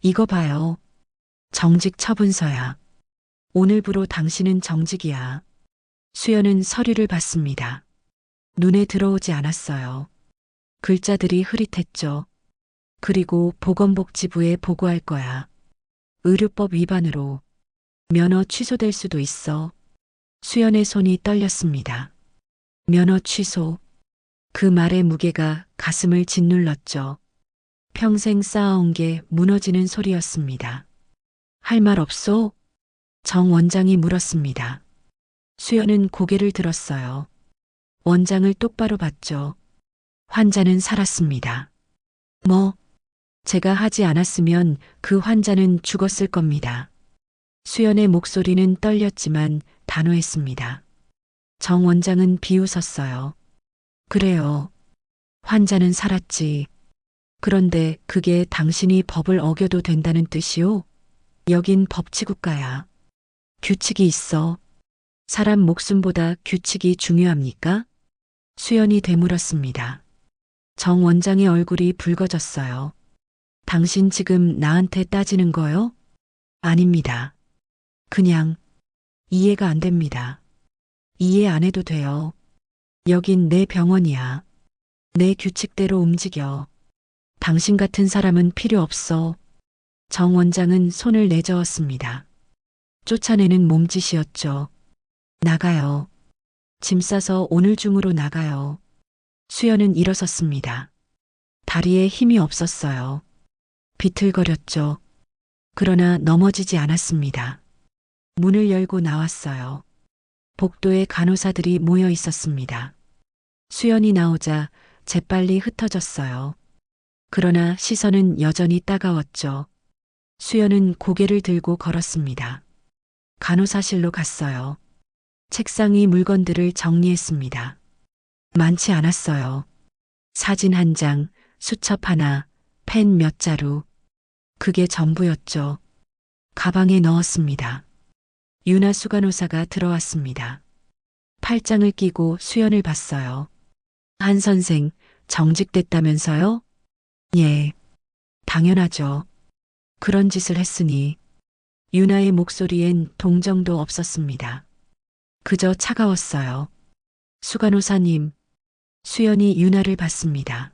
이거 봐요. 정직 처분서야. 오늘부로 당신은 정직이야. 수연은 서류를 봤습니다. 눈에 들어오지 않았어요. 글자들이 흐릿했죠. 그리고 보건복지부에 보고할 거야. 의료법 위반으로 면허 취소될 수도 있어. 수연의 손이 떨렸습니다. 면허 취소. 그 말의 무게가 가슴을 짓눌렀죠. 평생 쌓아온 게 무너지는 소리였습니다. 할 말 없소? 정 원장이 물었습니다. 수연은 고개를 들었어요. 원장을 똑바로 봤죠. 환자는 살았습니다. 뭐? 제가 하지 않았으면 그 환자는 죽었을 겁니다. 수연의 목소리는 떨렸지만 단호했습니다. 정 원장은 비웃었어요. 그래요. 환자는 살았지. 그런데 그게 당신이 법을 어겨도 된다는 뜻이오? 여긴 법치국가야. 규칙이 있어. 사람 목숨보다 규칙이 중요합니까? 수연이 되물었습니다. 정 원장의 얼굴이 붉어졌어요. 당신 지금 나한테 따지는 거요? 아닙니다. 그냥 이해가 안 됩니다. 이해 안 해도 돼요. 여긴 내 병원이야. 내 규칙대로 움직여. 당신 같은 사람은 필요 없어. 정 원장은 손을 내저었습니다. 쫓아내는 몸짓이었죠. 나가요. 짐 싸서 오늘 중으로 나가요. 수연은 일어섰습니다. 다리에 힘이 없었어요. 비틀거렸죠. 그러나 넘어지지 않았습니다. 문을 열고 나왔어요. 복도에 간호사들이 모여 있었습니다. 수연이 나오자 재빨리 흩어졌어요. 그러나 시선은 여전히 따가웠죠. 수연은 고개를 들고 걸었습니다. 간호사실로 갔어요. 책상 위 물건들을 정리했습니다. 많지 않았어요. 사진 한 장, 수첩 하나, 펜 몇 자루. 그게 전부였죠. 가방에 넣었습니다. 유나 수간호사가 들어왔습니다. 팔짱을 끼고 수연을 봤어요. 한 선생, 정직됐다면서요? 예, 당연하죠. 그런 짓을 했으니. 유나의 목소리엔 동정도 없었습니다. 그저 차가웠어요. 수간호사님. 수연이 유나를 봤습니다.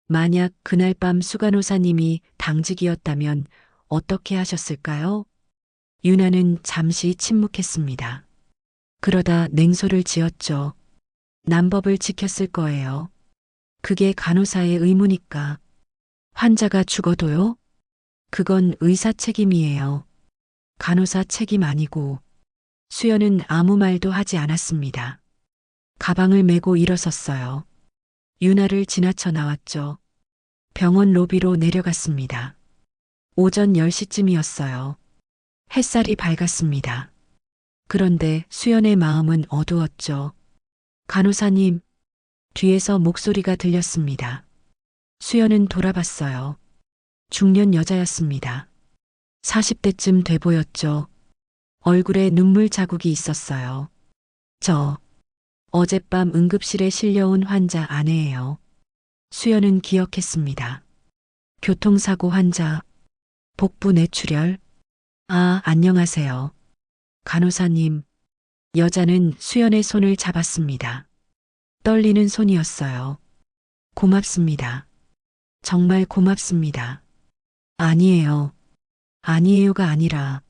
만약 그날 밤 수간호사님이 당직이었다면 어떻게 하셨을까요? 유나는 잠시 침묵했습니다. 그러다 냉소를 지었죠. 남법을 지켰을 거예요. 그게 간호사의 의무니까. 환자가 죽어도요? 그건 의사 책임이에요. 간호사 책임 아니고. 수연은 아무 말도 하지 않았습니다. 가방을 메고 일어섰어요. 유나를 지나쳐 나왔죠. 병원 로비로 내려갔습니다. 오전 10시쯤이었어요. 햇살이 밝았습니다. 그런데 수연의 마음은 어두웠죠. 간호사님, 뒤에서 목소리가 들렸습니다. 수연은 돌아봤어요. 중년 여자였습니다. 40대쯤 돼 보였죠. 얼굴에 눈물 자국이 있었어요. 저, 어젯밤 응급실에 실려온 환자 아내예요. 수연은 기억했습니다. 교통사고 환자, 복부 뇌출혈. 아, 안녕하세요. 간호사님. 여자는 수연의 손을 잡았습니다. 떨리는 손이었어요. 고맙습니다. 정말 고맙습니다. 아니에요. 아니에요가 아니라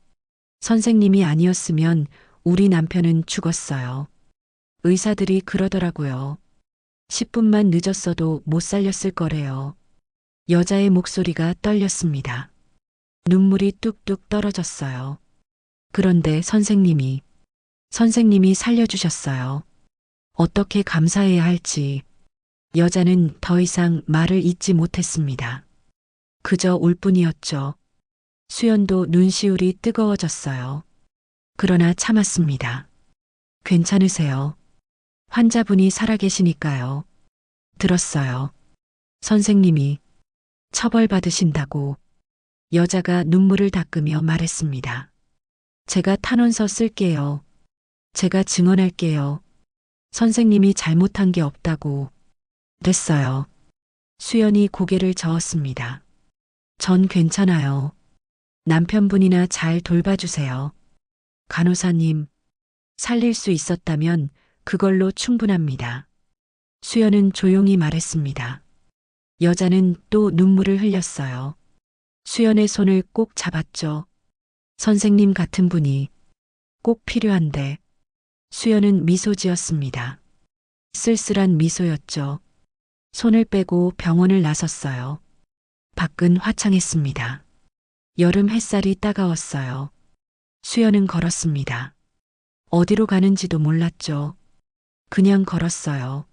선생님이 아니었으면 우리 남편은 죽었어요. 의사들이 그러더라고요. 10분만 늦었어도 못 살렸을 거래요. 여자의 목소리가 떨렸습니다. 눈물이 뚝뚝 떨어졌어요. 그런데 선생님이 살려주셨어요. 어떻게 감사해야 할지. 여자는 더 이상 말을 잇지 못했습니다. 그저 울 뿐이었죠. 수연도 눈시울이 뜨거워졌어요. 그러나 참았습니다. 괜찮으세요? 환자분이 살아계시니까요. 들었어요. 선생님이 처벌받으신다고. 여자가 눈물을 닦으며 말했습니다. 제가 탄원서 쓸게요. 제가 증언할게요. 선생님이 잘못한 게 없다고. 됐어요. 수연이 고개를 저었습니다. 전 괜찮아요. 남편분이나 잘 돌봐주세요. 간호사님, 살릴 수 있었다면 그걸로 충분합니다. 수연은 조용히 말했습니다. 여자는 또 눈물을 흘렸어요. 수연의 손을 꼭 잡았죠. 선생님 같은 분이 꼭 필요한데. 수연은 미소 지었습니다. 쓸쓸한 미소였죠. 손을 빼고 병원을 나섰어요. 밖은 화창했습니다. 여름 햇살이 따가웠어요. 수연은 걸었습니다. 어디로 가는지도 몰랐죠. 그냥 걸었어요.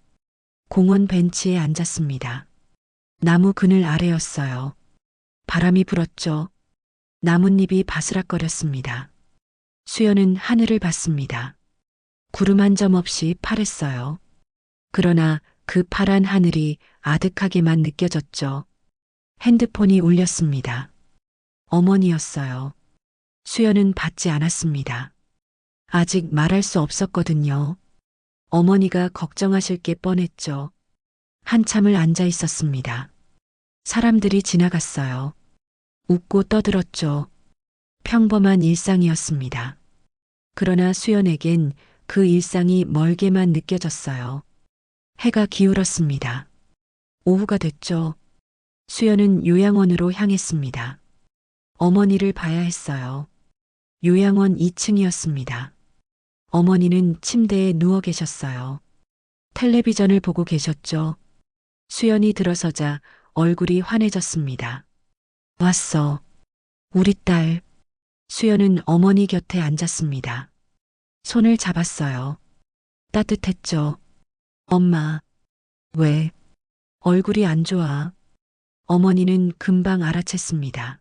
공원 벤치에 앉았습니다. 나무 그늘 아래였어요. 바람이 불었죠. 나뭇잎이 바스락거렸습니다. 수연은 하늘을 봤습니다. 구름 한 점 없이 파랬어요. 그러나 그 파란 하늘이 아득하게만 느껴졌죠. 핸드폰이 울렸습니다. 어머니였어요. 수연은 받지 않았습니다. 아직 말할 수 없었거든요. 어머니가 걱정하실 게 뻔했죠. 한참을 앉아 있었습니다. 사람들이 지나갔어요. 웃고 떠들었죠. 평범한 일상이었습니다. 그러나 수연에겐 그 일상이 멀게만 느껴졌어요. 해가 기울었습니다. 오후가 됐죠. 수연은 요양원으로 향했습니다. 어머니를 봐야 했어요. 요양원 2층이었습니다. 어머니는 침대에 누워 계셨어요. 텔레비전을 보고 계셨죠. 수연이 들어서자 얼굴이 환해졌습니다. 왔어. 우리 딸. 수연은 어머니 곁에 앉았습니다. 손을 잡았어요. 따뜻했죠. 엄마. 왜? 얼굴이 안 좋아. 어머니는 금방 알아챘습니다.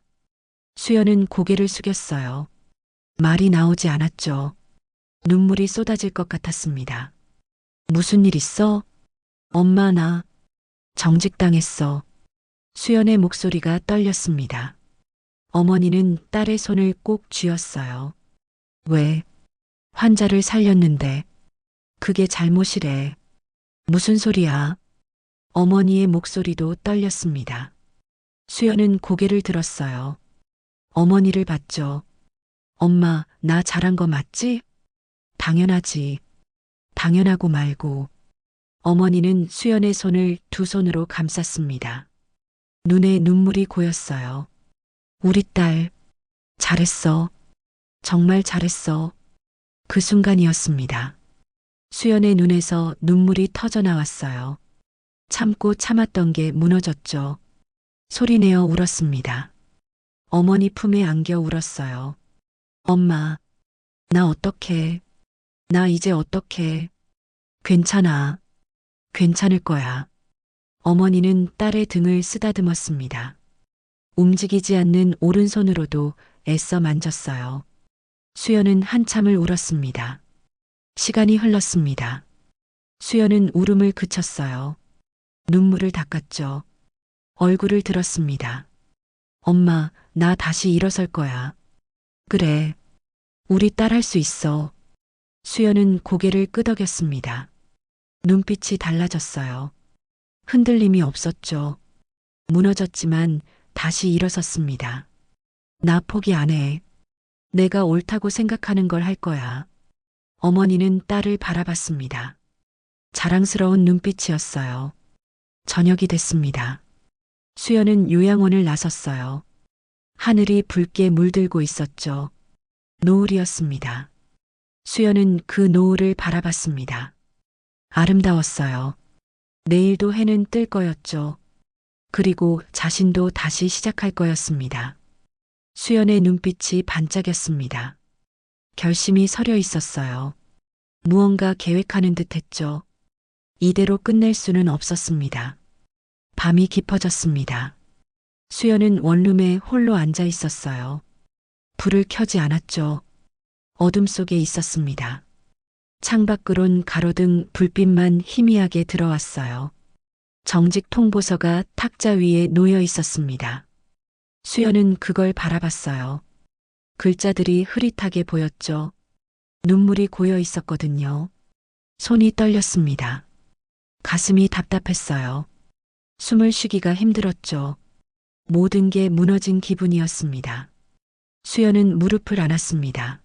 수연은 고개를 숙였어요. 말이 나오지 않았죠. 눈물이 쏟아질 것 같았습니다. 무슨 일 있어? 엄마 나 정직당했어. 수연의 목소리가 떨렸습니다. 어머니는 딸의 손을 꼭 쥐었어요. 왜? 환자를 살렸는데. 그게 잘못이래. 무슨 소리야? 어머니의 목소리도 떨렸습니다. 수연은 고개를 들었어요. 어머니를 봤죠. 엄마, 나 잘한 거 맞지? 당연하지. 당연하고 말고. 어머니는 수연의 손을 두 손으로 감쌌습니다. 눈에 눈물이 고였어요. 우리 딸, 잘했어. 정말 잘했어. 그 순간이었습니다. 수연의 눈에서 눈물이 터져 나왔어요. 참고 참았던 게 무너졌죠. 소리내어 울었습니다. 어머니 품에 안겨 울었어요. 엄마, 나 어떡해. 나 이제 어떡해. 괜찮아. 괜찮을 거야. 어머니는 딸의 등을 쓰다듬었습니다. 움직이지 않는 오른손으로도 애써 만졌어요. 수연은 한참을 울었습니다. 시간이 흘렀습니다. 수연은 울음을 그쳤어요. 눈물을 닦았죠. 얼굴을 들었습니다. 엄마, 나 다시 일어설 거야. 그래. 우리 딸 할 수 있어. 수연은 고개를 끄덕였습니다. 눈빛이 달라졌어요. 흔들림이 없었죠. 무너졌지만 다시 일어섰습니다. 나 포기 안 해. 내가 옳다고 생각하는 걸 할 거야. 어머니는 딸을 바라봤습니다. 자랑스러운 눈빛이었어요. 저녁이 됐습니다. 수연은 요양원을 나섰어요. 하늘이 붉게 물들고 있었죠. 노을이었습니다. 수연은 그 노을을 바라봤습니다. 아름다웠어요. 내일도 해는 뜰 거였죠. 그리고 자신도 다시 시작할 거였습니다. 수연의 눈빛이 반짝였습니다. 결심이 서려 있었어요. 무언가 계획하는 듯 했죠. 이대로 끝낼 수는 없었습니다. 밤이 깊어졌습니다. 수연은 원룸에 홀로 앉아 있었어요. 불을 켜지 않았죠. 어둠 속에 있었습니다. 창밖으론 가로등 불빛만 희미하게 들어왔어요. 정직 통보서가 탁자 위에 놓여 있었습니다. 수연은 그걸 바라봤어요. 글자들이 흐릿하게 보였죠. 눈물이 고여 있었거든요. 손이 떨렸습니다. 가슴이 답답했어요. 숨을 쉬기가 힘들었죠. 모든 게 무너진 기분이었습니다. 수연은 무릎을 안았습니다.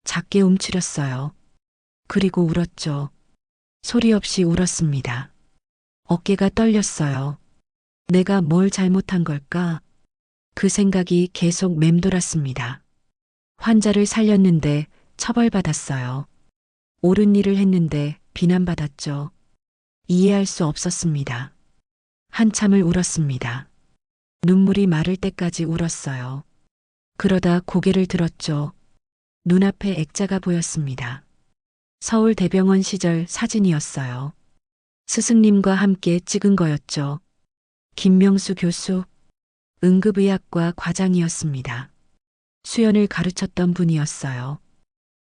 작게 움츠렸어요. 그리고 울었죠. 소리 없이 울었습니다. 어깨가 떨렸어요. 내가 뭘 잘못한 걸까? 그 생각이 계속 맴돌았습니다. 환자를 살렸는데 처벌받았어요. 옳은 일을 했는데 비난받았죠. 이해할 수 없었습니다. 한참을 울었습니다. 눈물이 마를 때까지 울었어요. 그러다 고개를 들었죠. 눈앞에 액자가 보였습니다. 서울대병원 시절 사진이었어요. 스승님과 함께 찍은 거였죠. 김명수 교수, 응급의학과 과장이었습니다. 수연을 가르쳤던 분이었어요.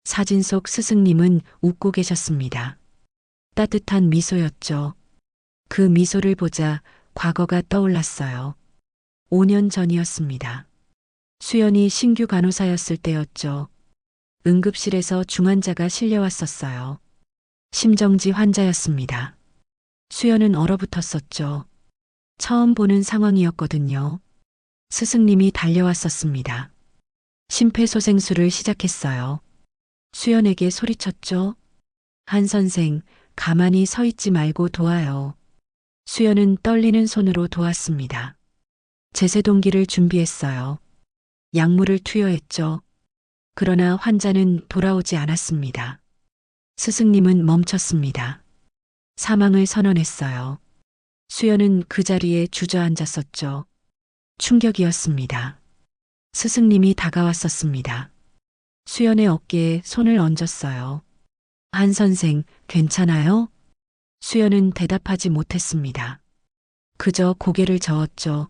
사진 속 스승님은 웃고 계셨습니다. 따뜻한 미소였죠. 그 미소를 보자 과거가 떠올랐어요. 5년 전이었습니다. 수연이 신규 간호사였을 때였죠. 응급실에서 중환자가 실려왔었어요. 심정지 환자였습니다. 수연은 얼어붙었었죠. 처음 보는 상황이었거든요. 스승님이 달려왔었습니다. 심폐소생술을 시작했어요. 수연에게 소리쳤죠. 한 선생, 가만히 서 있지 말고 도와요. 수연은 떨리는 손으로 도왔습니다. 제세동기를 준비했어요. 약물을 투여했죠. 그러나 환자는 돌아오지 않았습니다. 스승님은 멈췄습니다. 사망을 선언했어요. 수연은 그 자리에 주저앉았었죠. 충격이었습니다. 스승님이 다가왔었습니다. 수연의 어깨에 손을 얹었어요. 한 선생, 괜찮아요? 수연은 대답하지 못했습니다. 그저 고개를 저었죠.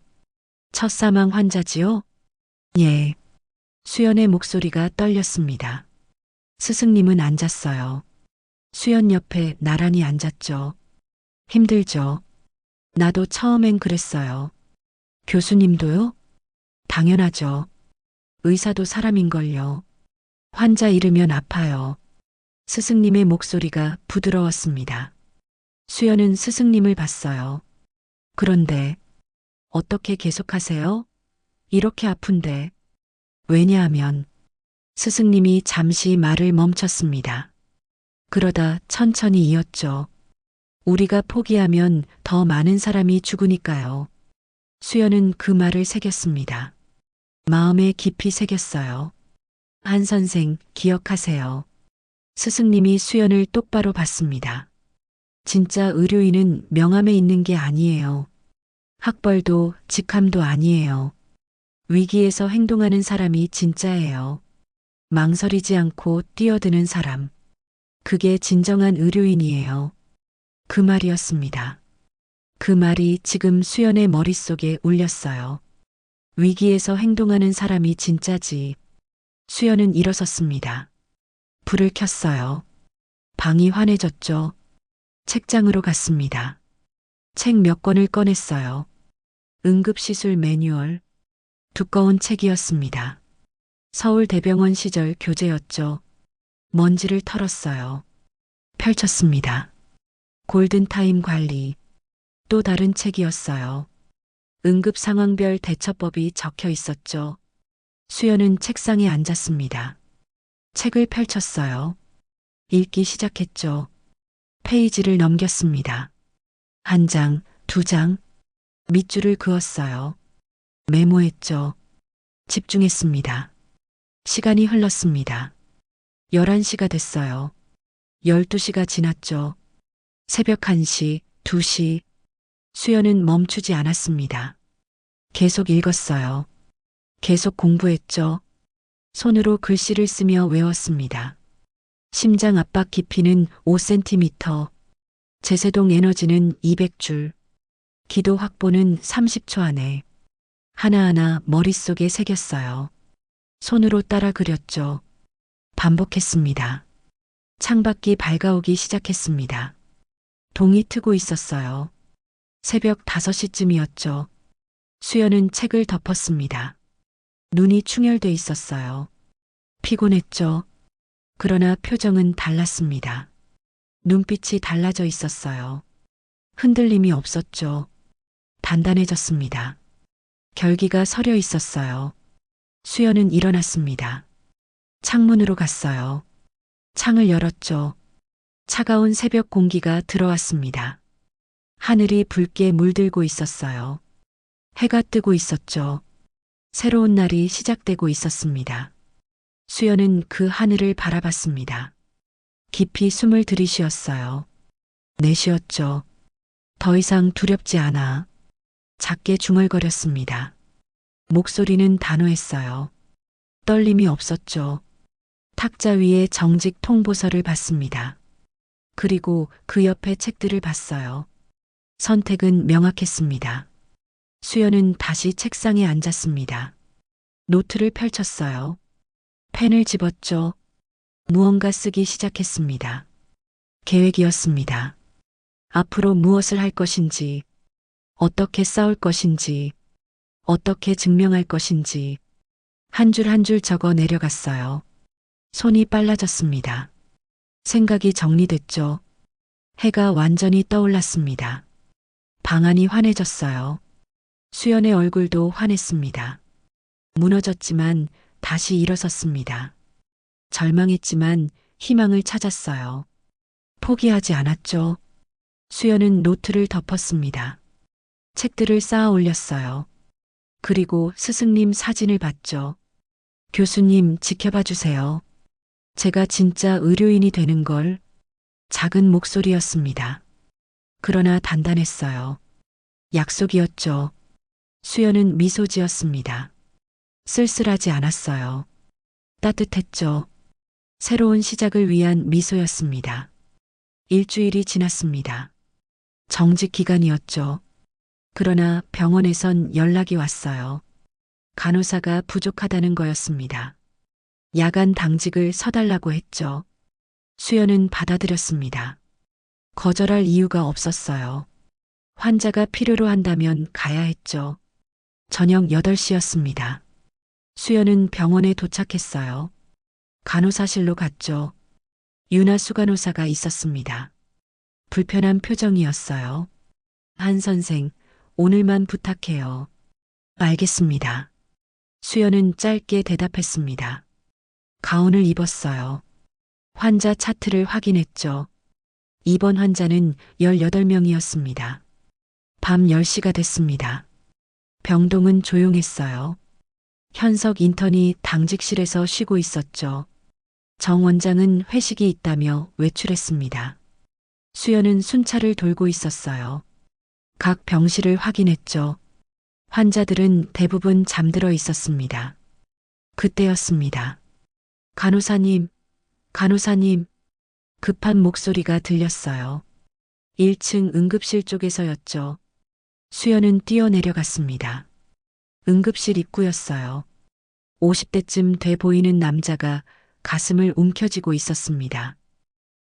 첫 사망 환자지요? 예. 수연의 목소리가 떨렸습니다. 스승님은 앉았어요. 수연 옆에 나란히 앉았죠. 힘들죠. 나도 처음엔 그랬어요. 교수님도요? 당연하죠. 의사도 사람인걸요. 환자 잃으면 아파요. 스승님의 목소리가 부드러웠습니다. 수연은 스승님을 봤어요. 그런데 어떻게 계속하세요? 이렇게 아픈데. 왜냐하면 스승님이 잠시 말을 멈췄습니다. 그러다 천천히 이었죠. 우리가 포기하면 더 많은 사람이 죽으니까요. 수연은 그 말을 새겼습니다. 마음에 깊이 새겼어요. 한 선생, 기억하세요. 스승님이 수연을 똑바로 봤습니다. 진짜 의료인은 명함에 있는 게 아니에요. 학벌도 직함도 아니에요. 위기에서 행동하는 사람이 진짜예요. 망설이지 않고 뛰어드는 사람. 그게 진정한 의료인이에요. 그 말이었습니다. 그 말이 지금 수연의 머릿속에 울렸어요. 위기에서 행동하는 사람이 진짜지. 수연은 일어섰습니다. 불을 켰어요. 방이 환해졌죠. 책장으로 갔습니다. 책 몇 권을 꺼냈어요. 응급시술 매뉴얼. 두꺼운 책이었습니다. 서울대병원 시절 교재였죠. 먼지를 털었어요. 펼쳤습니다. 골든타임 관리. 또 다른 책이었어요. 응급 상황별 대처법이 적혀 있었죠. 수연은 책상에 앉았습니다. 책을 펼쳤어요. 읽기 시작했죠. 페이지를 넘겼습니다. 한 장, 두 장, 밑줄을 그었어요. 메모했죠. 집중했습니다. 시간이 흘렀습니다. 11시가 됐어요. 12시가 지났죠. 새벽 1시, 2시. 수연은 멈추지 않았습니다. 계속 읽었어요. 계속 공부했죠. 손으로 글씨를 쓰며 외웠습니다. 심장 압박 깊이는 5cm, 제세동 에너지는 200줄, 기도 확보는 30초 안에. 하나하나 머릿속에 새겼어요. 손으로 따라 그렸죠. 반복했습니다. 창밖이 밝아오기 시작했습니다. 동이 트고 있었어요. 새벽 5시쯤이었죠. 수연은 책을 덮었습니다. 눈이 충혈돼 있었어요. 피곤했죠. 그러나 표정은 달랐습니다. 눈빛이 달라져 있었어요. 흔들림이 없었죠. 단단해졌습니다. 결기가 서려 있었어요. 수연은 일어났습니다. 창문으로 갔어요. 창을 열었죠. 차가운 새벽 공기가 들어왔습니다. 하늘이 붉게 물들고 있었어요. 해가 뜨고 있었죠. 새로운 날이 시작되고 있었습니다. 수연은 그 하늘을 바라봤습니다. 깊이 숨을 들이쉬었어요. 내쉬었죠. 더 이상 두렵지 않아. 작게 중얼거렸습니다. 목소리는 단호했어요. 떨림이 없었죠. 탁자 위에 정직 통보서를 봤습니다. 그리고 그 옆에 책들을 봤어요. 선택은 명확했습니다. 수연은 다시 책상에 앉았습니다. 노트를 펼쳤어요. 펜을 집었죠. 무언가 쓰기 시작했습니다. 계획이었습니다. 앞으로 무엇을 할 것인지, 어떻게 싸울 것인지, 어떻게 증명할 것인지, 한 줄 한 줄 적어 내려갔어요. 손이 빨라졌습니다. 생각이 정리됐죠. 해가 완전히 떠올랐습니다. 방안이 환해졌어요. 수연의 얼굴도 환했습니다. 무너졌지만 다시 일어섰습니다. 절망했지만 희망을 찾았어요. 포기하지 않았죠. 수연은 노트를 덮었습니다. 책들을 쌓아 올렸어요. 그리고 스승님 사진을 봤죠. 교수님 지켜봐 주세요. 제가 진짜 의료인이 되는 걸. 작은 목소리였습니다. 그러나 단단했어요. 약속이었죠. 수연은 미소 지었습니다. 쓸쓸하지 않았어요. 따뜻했죠. 새로운 시작을 위한 미소였습니다. 일주일이 지났습니다. 정직 기간이었죠. 그러나 병원에선 연락이 왔어요. 간호사가 부족하다는 거였습니다. 야간 당직을 서달라고 했죠. 수연은 받아들였습니다. 거절할 이유가 없었어요. 환자가 필요로 한다면 가야 했죠. 저녁 8시였습니다. 수연은 병원에 도착했어요. 간호사실로 갔죠. 윤하수 간호사가 있었습니다. 불편한 표정이었어요. 한 선생, 오늘만 부탁해요. 알겠습니다. 수연은 짧게 대답했습니다. 가운을 입었어요. 환자 차트를 확인했죠. 입원 환자는 18명이었습니다. 밤 10시가 됐습니다. 병동은 조용했어요. 현석 인턴이 당직실에서 쉬고 있었죠. 정 원장은 회식이 있다며 외출했습니다. 수연은 순찰을 돌고 있었어요. 각 병실을 확인했죠. 환자들은 대부분 잠들어 있었습니다. 그때였습니다. 간호사님, 간호사님, 급한 목소리가 들렸어요. 1층 응급실 쪽에서였죠. 수연은 뛰어내려갔습니다. 응급실 입구였어요. 50대쯤 돼 보이는 남자가 가슴을 움켜쥐고 있었습니다.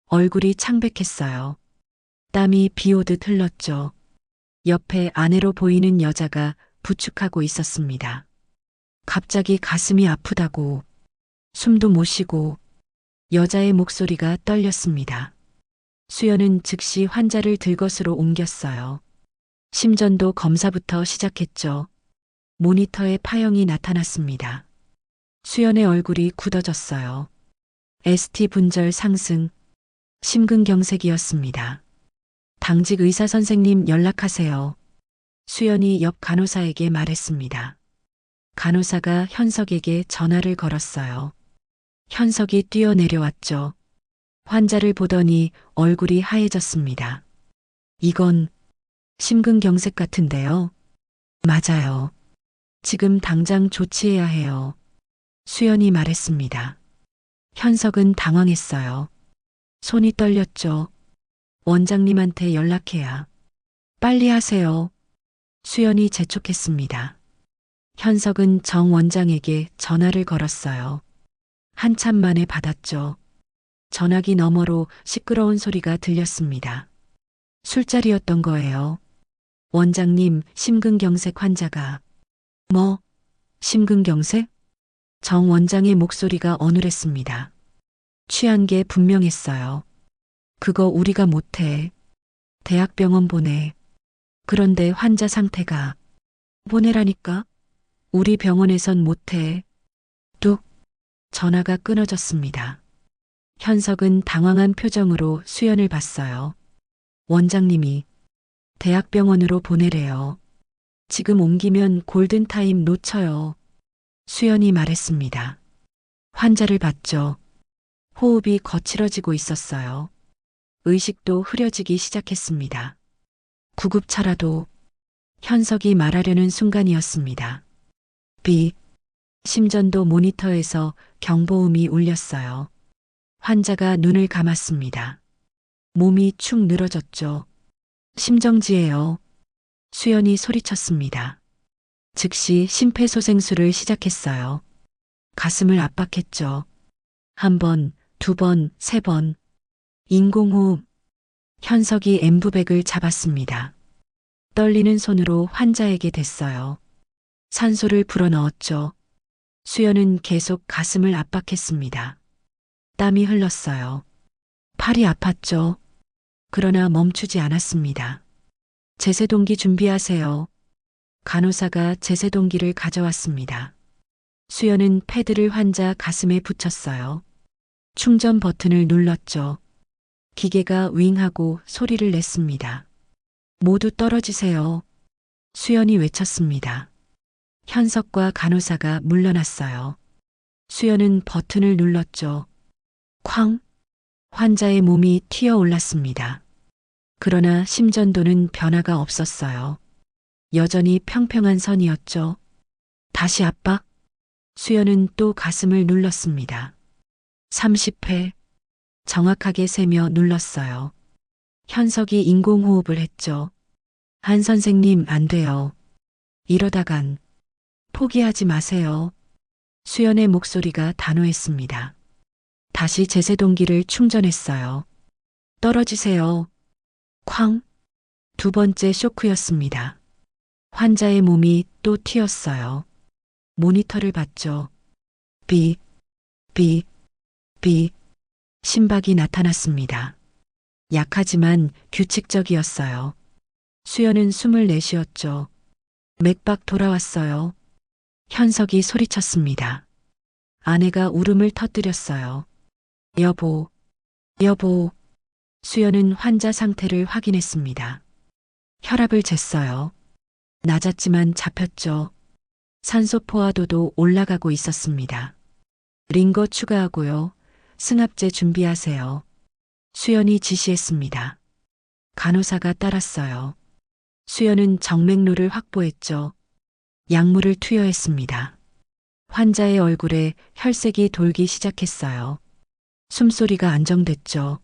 얼굴이 창백했어요. 땀이 비 오듯 흘렀죠. 옆에 아내로 보이는 여자가 부축하고 있었습니다. 갑자기 가슴이 아프다고, 숨도 못 쉬고, 여자의 목소리가 떨렸습니다. 수연은 즉시 환자를 들것으로 옮겼어요. 심전도 검사부터 시작했죠. 모니터에 파형이 나타났습니다. 수연의 얼굴이 굳어졌어요. ST 분절 상승, 심근경색이었습니다. 당직 의사 선생님 연락하세요. 수연이 옆 간호사에게 말했습니다. 간호사가 현석에게 전화를 걸었어요. 현석이 뛰어내려왔죠. 환자를 보더니 얼굴이 하얘졌습니다. 이건 심근경색 같은데요. 맞아요. 지금 당장 조치해야 해요. 수연이 말했습니다. 현석은 당황했어요. 손이 떨렸죠. 원장님한테 연락해야. 빨리 하세요. 수연이 재촉했습니다. 현석은 정 원장에게 전화를 걸었어요. 한참 만에 받았죠. 전화기 너머로 시끄러운 소리가 들렸습니다. 술자리였던 거예요. 원장님, 심근경색 환자가. 뭐? 심근경색? 정 원장의 목소리가 어눌했습니다. 취한 게 분명했어요. 그거 우리가 못해. 대학병원 보내. 그런데 환자 상태가. 보내라니까? 우리 병원에선 못해. 뚝. 전화가 끊어졌습니다. 현석은 당황한 표정으로 수연을 봤어요. 원장님이 대학병원으로 보내래요. 지금 옮기면 골든타임 놓쳐요. 수연이 말했습니다. 환자를 봤죠. 호흡이 거칠어지고 있었어요. 의식도 흐려지기 시작했습니다. 구급차라도. 현석이 말하려는 순간이었습니다. 심전도 모니터에서 경보음이 울렸어요. 환자가 눈을 감았습니다. 몸이 축 늘어졌죠. 심정지예요. 수연이 소리쳤습니다. 즉시 심폐소생술을 시작했어요. 가슴을 압박했죠. 한 번, 두 번, 세 번. 인공호흡. 현석이 엠브백을 잡았습니다. 떨리는 손으로 환자에게 댔어요. 산소를 불어넣었죠. 수연은 계속 가슴을 압박했습니다. 땀이 흘렀어요. 팔이 아팠죠. 그러나 멈추지 않았습니다. 제세동기 준비하세요. 간호사가 제세동기를 가져왔습니다. 수연은 패드를 환자 가슴에 붙였어요. 충전 버튼을 눌렀죠. 기계가 윙하고 소리를 냈습니다. 모두 떨어지세요. 수연이 외쳤습니다. 현석과 간호사가 물러났어요. 수연은 버튼을 눌렀죠. 쾅! 환자의 몸이 튀어 올랐습니다. 그러나 심전도는 변화가 없었어요. 여전히 평평한 선이었죠. 다시 압박. 수연은 또 가슴을 눌렀습니다. 30회. 정확하게 세며 눌렀어요. 현석이 인공호흡을 했죠. 한 선생님 안 돼요. 이러다간. 포기하지 마세요. 수연의 목소리가 단호했습니다. 다시 제세동기를 충전했어요. 떨어지세요. 쾅. 두 번째 쇼크였습니다. 환자의 몸이 또 튀었어요. 모니터를 봤죠. 비. 심박이 나타났습니다. 약하지만 규칙적이었어요. 수연은 숨을 내쉬었죠. 맥박 돌아왔어요. 현석이 소리쳤습니다. 아내가 울음을 터뜨렸어요. 여보. 수연은 환자 상태를 확인했습니다. 혈압을 쟀어요. 낮았지만 잡혔죠. 산소 포화도도 올라가고 있었습니다. 링거 추가하고요. 승합제 준비하세요. 수연이 지시했습니다. 간호사가 따랐어요. 수연은 정맥류를 확보했죠. 약물을 투여했습니다. 환자의 얼굴에 혈색이 돌기 시작했어요. 숨소리가 안정됐죠.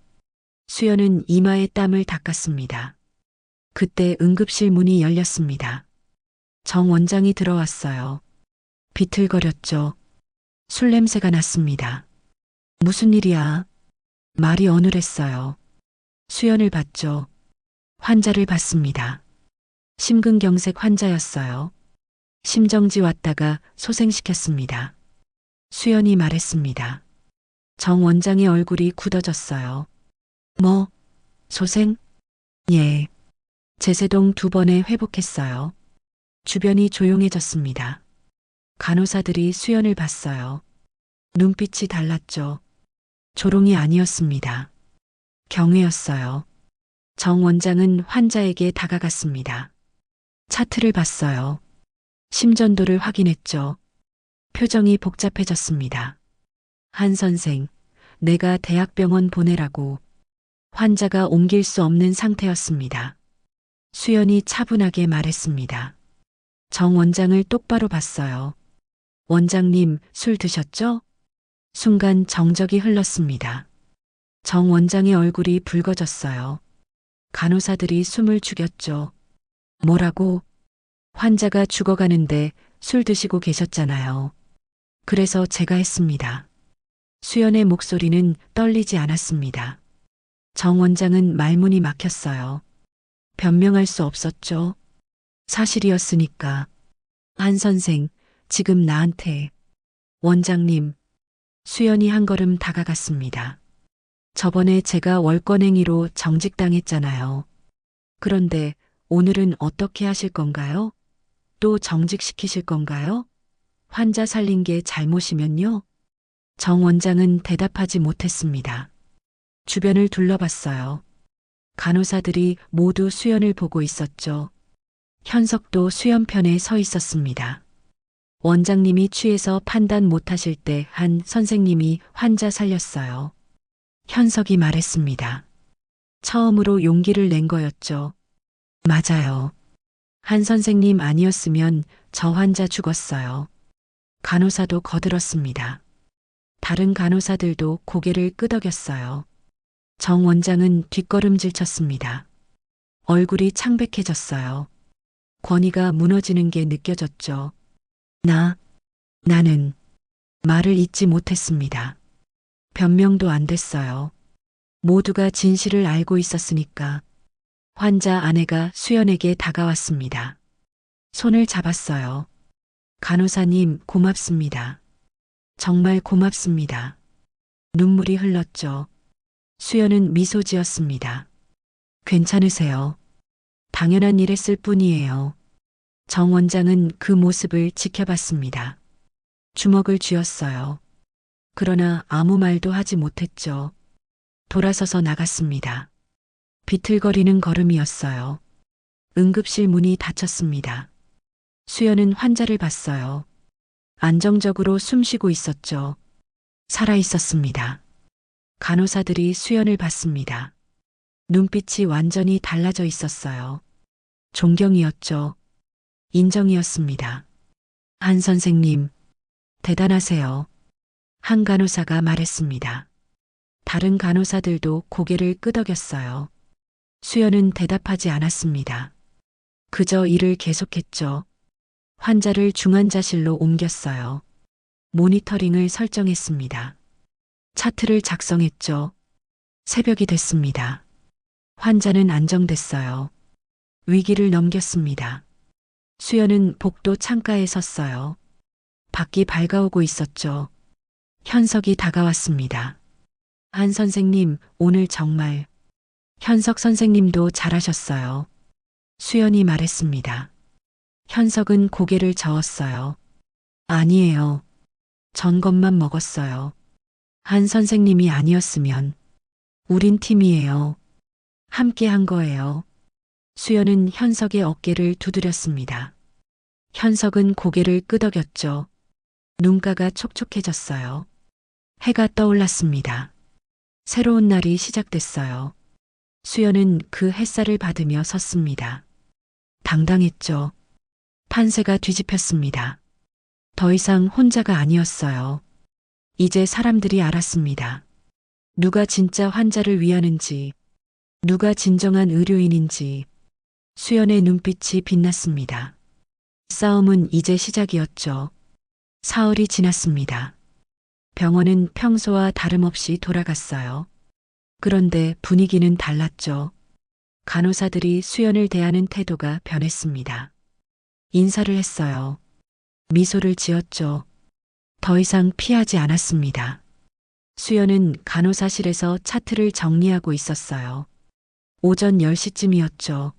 수연은 이마에 땀을 닦았습니다. 그때 응급실 문이 열렸습니다. 정 원장이 들어왔어요. 비틀거렸죠. 술 냄새가 났습니다. 무슨 일이야? 말이 어눌했어요. 수연을 봤죠. 환자를 봤습니다. 심근경색 환자였어요. 심정지 왔다가 소생시켰습니다. 수연이 말했습니다. 정 원장의 얼굴이 굳어졌어요. 소생? 예. 제세동 2번에 회복했어요. 주변이 조용해졌습니다. 간호사들이 수연을 봤어요. 눈빛이 달랐죠. 조롱이 아니었습니다. 경외였어요. 정 원장은 환자에게 다가갔습니다. 차트를 봤어요. 심전도를 확인했죠. 표정이 복잡해졌습니다. 한 선생, 내가 대학병원 보내라고. 환자가 옮길 수 없는 상태였습니다. 수연이 차분하게 말했습니다. 정 원장을 똑바로 봤어요. 원장님, 술 드셨죠? 순간 정적이 흘렀습니다. 정 원장의 얼굴이 붉어졌어요. 간호사들이 숨을 죽였죠. 뭐라고? 환자가 죽어가는데 술 드시고 계셨잖아요. 그래서 제가 했습니다. 수연의 목소리는 떨리지 않았습니다. 정 원장은 말문이 막혔어요. 변명할 수 없었죠. 사실이었으니까. 한 선생, 지금 나한테. 원장님, 수연이 한 걸음 다가갔습니다. 저번에 제가 월권행위로 정직당했잖아요. 그런데 오늘은 어떻게 하실 건가요? 또 정직시키실 건가요? 환자 살린 게 잘못이면요? 정 원장은 대답하지 못했습니다. 주변을 둘러봤어요. 간호사들이 모두 수연을 보고 있었죠. 현석도 수연 편에 서 있었습니다. 원장님이 취해서 판단 못하실 때 한 선생님이 환자 살렸어요. 현석이 말했습니다. 처음으로 용기를 낸 거였죠. 맞아요. 한 선생님 아니었으면 저 환자 죽었어요. 간호사도 거들었습니다. 다른 간호사들도 고개를 끄덕였어요. 정 원장은 뒷걸음질 쳤습니다. 얼굴이 창백해졌어요. 권위가 무너지는 게 느껴졌죠. 나는 말을 잇지 못했습니다. 변명도 안 됐어요. 모두가 진실을 알고 있었으니까. 환자 아내가 수연에게 다가왔습니다. 손을 잡았어요. 간호사님, 고맙습니다. 정말 고맙습니다. 눈물이 흘렀죠. 수연은 미소 지었습니다. 괜찮으세요? 당연한 일 했을 뿐이에요. 정 원장은 그 모습을 지켜봤습니다. 주먹을 쥐었어요. 그러나 아무 말도 하지 못했죠. 돌아서서 나갔습니다. 비틀거리는 걸음이었어요. 응급실 문이 닫혔습니다. 수연은 환자를 봤어요. 안정적으로 숨쉬고 있었죠. 살아 있었습니다. 간호사들이 수연을 봤습니다. 눈빛이 완전히 달라져 있었어요. 존경이었죠. 인정이었습니다. 한 선생님, 대단하세요. 한 간호사가 말했습니다. 다른 간호사들도 고개를 끄덕였어요. 수연은 대답하지 않았습니다. 그저 일을 계속했죠. 환자를 중환자실로 옮겼어요. 모니터링을 설정했습니다. 차트를 작성했죠. 새벽이 됐습니다. 환자는 안정됐어요. 위기를 넘겼습니다. 수연은 복도 창가에 섰어요. 밖이 밝아오고 있었죠. 현석이 다가왔습니다. 한 선생님, 오늘 정말. 현석 선생님도 잘하셨어요. 수연이 말했습니다. 현석은 고개를 저었어요. 아니에요. 전 것만 먹었어요. 한 선생님이 아니었으면. 우린 팀이에요. 함께 한 거예요. 수연은 현석의 어깨를 두드렸습니다. 현석은 고개를 끄덕였죠. 눈가가 촉촉해졌어요. 해가 떠올랐습니다. 새로운 날이 시작됐어요. 수연은 그 햇살을 받으며 섰습니다. 당당했죠. 판세가 뒤집혔습니다. 더 이상 혼자가 아니었어요. 이제 사람들이 알았습니다. 누가 진짜 환자를 위하는지, 누가 진정한 의료인인지. 수연의 눈빛이 빛났습니다. 싸움은 이제 시작이었죠. 사흘이 지났습니다. 병원은 평소와 다름없이 돌아갔어요. 그런데 분위기는 달랐죠. 간호사들이 수연을 대하는 태도가 변했습니다. 인사를 했어요. 미소를 지었죠. 더 이상 피하지 않았습니다. 수연은 간호사실에서 차트를 정리하고 있었어요. 오전 10시쯤이었죠.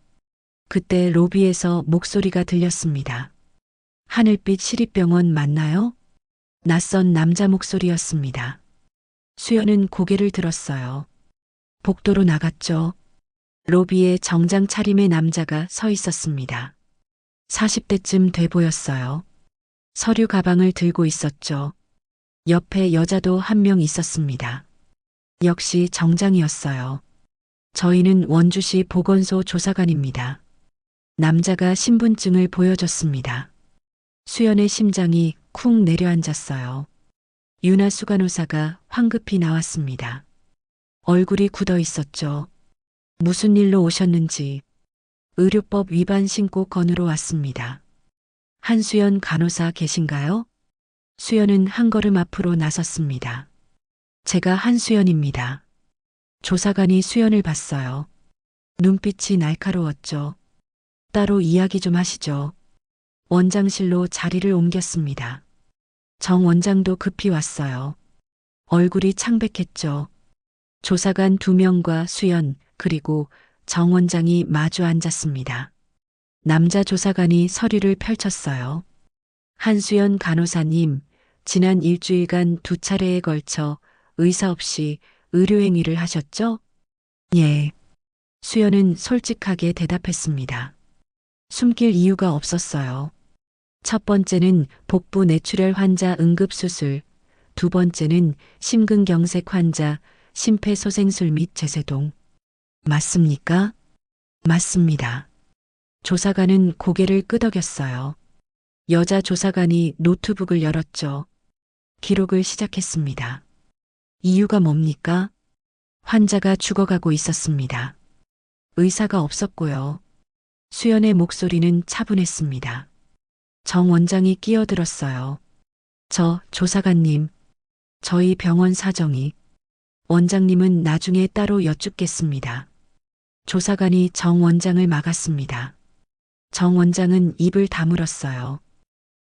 그때 로비에서 목소리가 들렸습니다. 하늘빛 시립병원 맞나요? 낯선 남자 목소리였습니다. 수연은 고개를 들었어요. 복도로 나갔죠. 로비에 정장 차림의 남자가 서 있었습니다. 40대쯤 돼 보였어요. 서류 가방을 들고 있었죠. 옆에 여자도 한 명 있었습니다. 역시 정장이었어요. 저희는 원주시 보건소 조사관입니다. 남자가 신분증을 보여줬습니다. 수연의 심장이 쿵 내려앉았어요. 윤하수 간호사가 황급히 나왔습니다. 얼굴이 굳어 있었죠. 무슨 일로 오셨는지. 의료법 위반 신고 건으로 왔습니다. 한수연 간호사 계신가요? 수연은 한 걸음 앞으로 나섰습니다. 제가 한수연입니다. 조사관이 수연을 봤어요. 눈빛이 날카로웠죠. 따로 이야기 좀 하시죠. 원장실로 자리를 옮겼습니다. 정 원장도 급히 왔어요. 얼굴이 창백했죠. 조사관 2명과 수연 그리고 정 원장이 마주 앉았습니다. 남자 조사관이 서류를 펼쳤어요. 한수연 간호사님, 지난 일주일간 2차례에 걸쳐 의사 없이 의료행위를 하셨죠? 예. 수연은 솔직하게 대답했습니다. 숨길 이유가 없었어요. 첫 번째는 복부 뇌출혈 환자 응급수술, 두 번째는 심근경색 환자 심폐소생술 및 제세동. 맞습니까? 맞습니다. 조사관은 고개를 끄덕였어요. 여자 조사관이 노트북을 열었죠. 기록을 시작했습니다. 이유가 뭡니까? 환자가 죽어가고 있었습니다. 의사가 없었고요. 수연의 목소리는 차분했습니다. 정 원장이 끼어들었어요. 저 조사관님, 저희 병원 사정이. 원장님은 나중에 따로 여쭙겠습니다. 조사관이 정 원장을 막았습니다. 정 원장은 입을 다물었어요.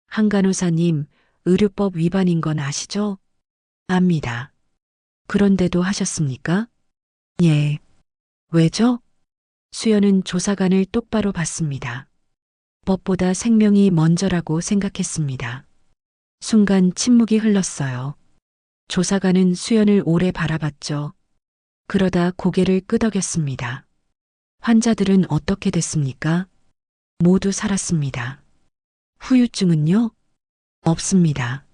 한 간호사님, 의료법 위반인 건 아시죠? 압니다. 그런데도 하셨습니까? 예. 왜죠? 수연은 조사관을 똑바로 봤습니다. 법보다 생명이 먼저라고 생각했습니다. 순간 침묵이 흘렀어요. 조사관은 수연을 오래 바라봤죠. 그러다 고개를 끄덕였습니다. 환자들은 어떻게 됐습니까? 모두 살았습니다. 후유증은요? 없습니다.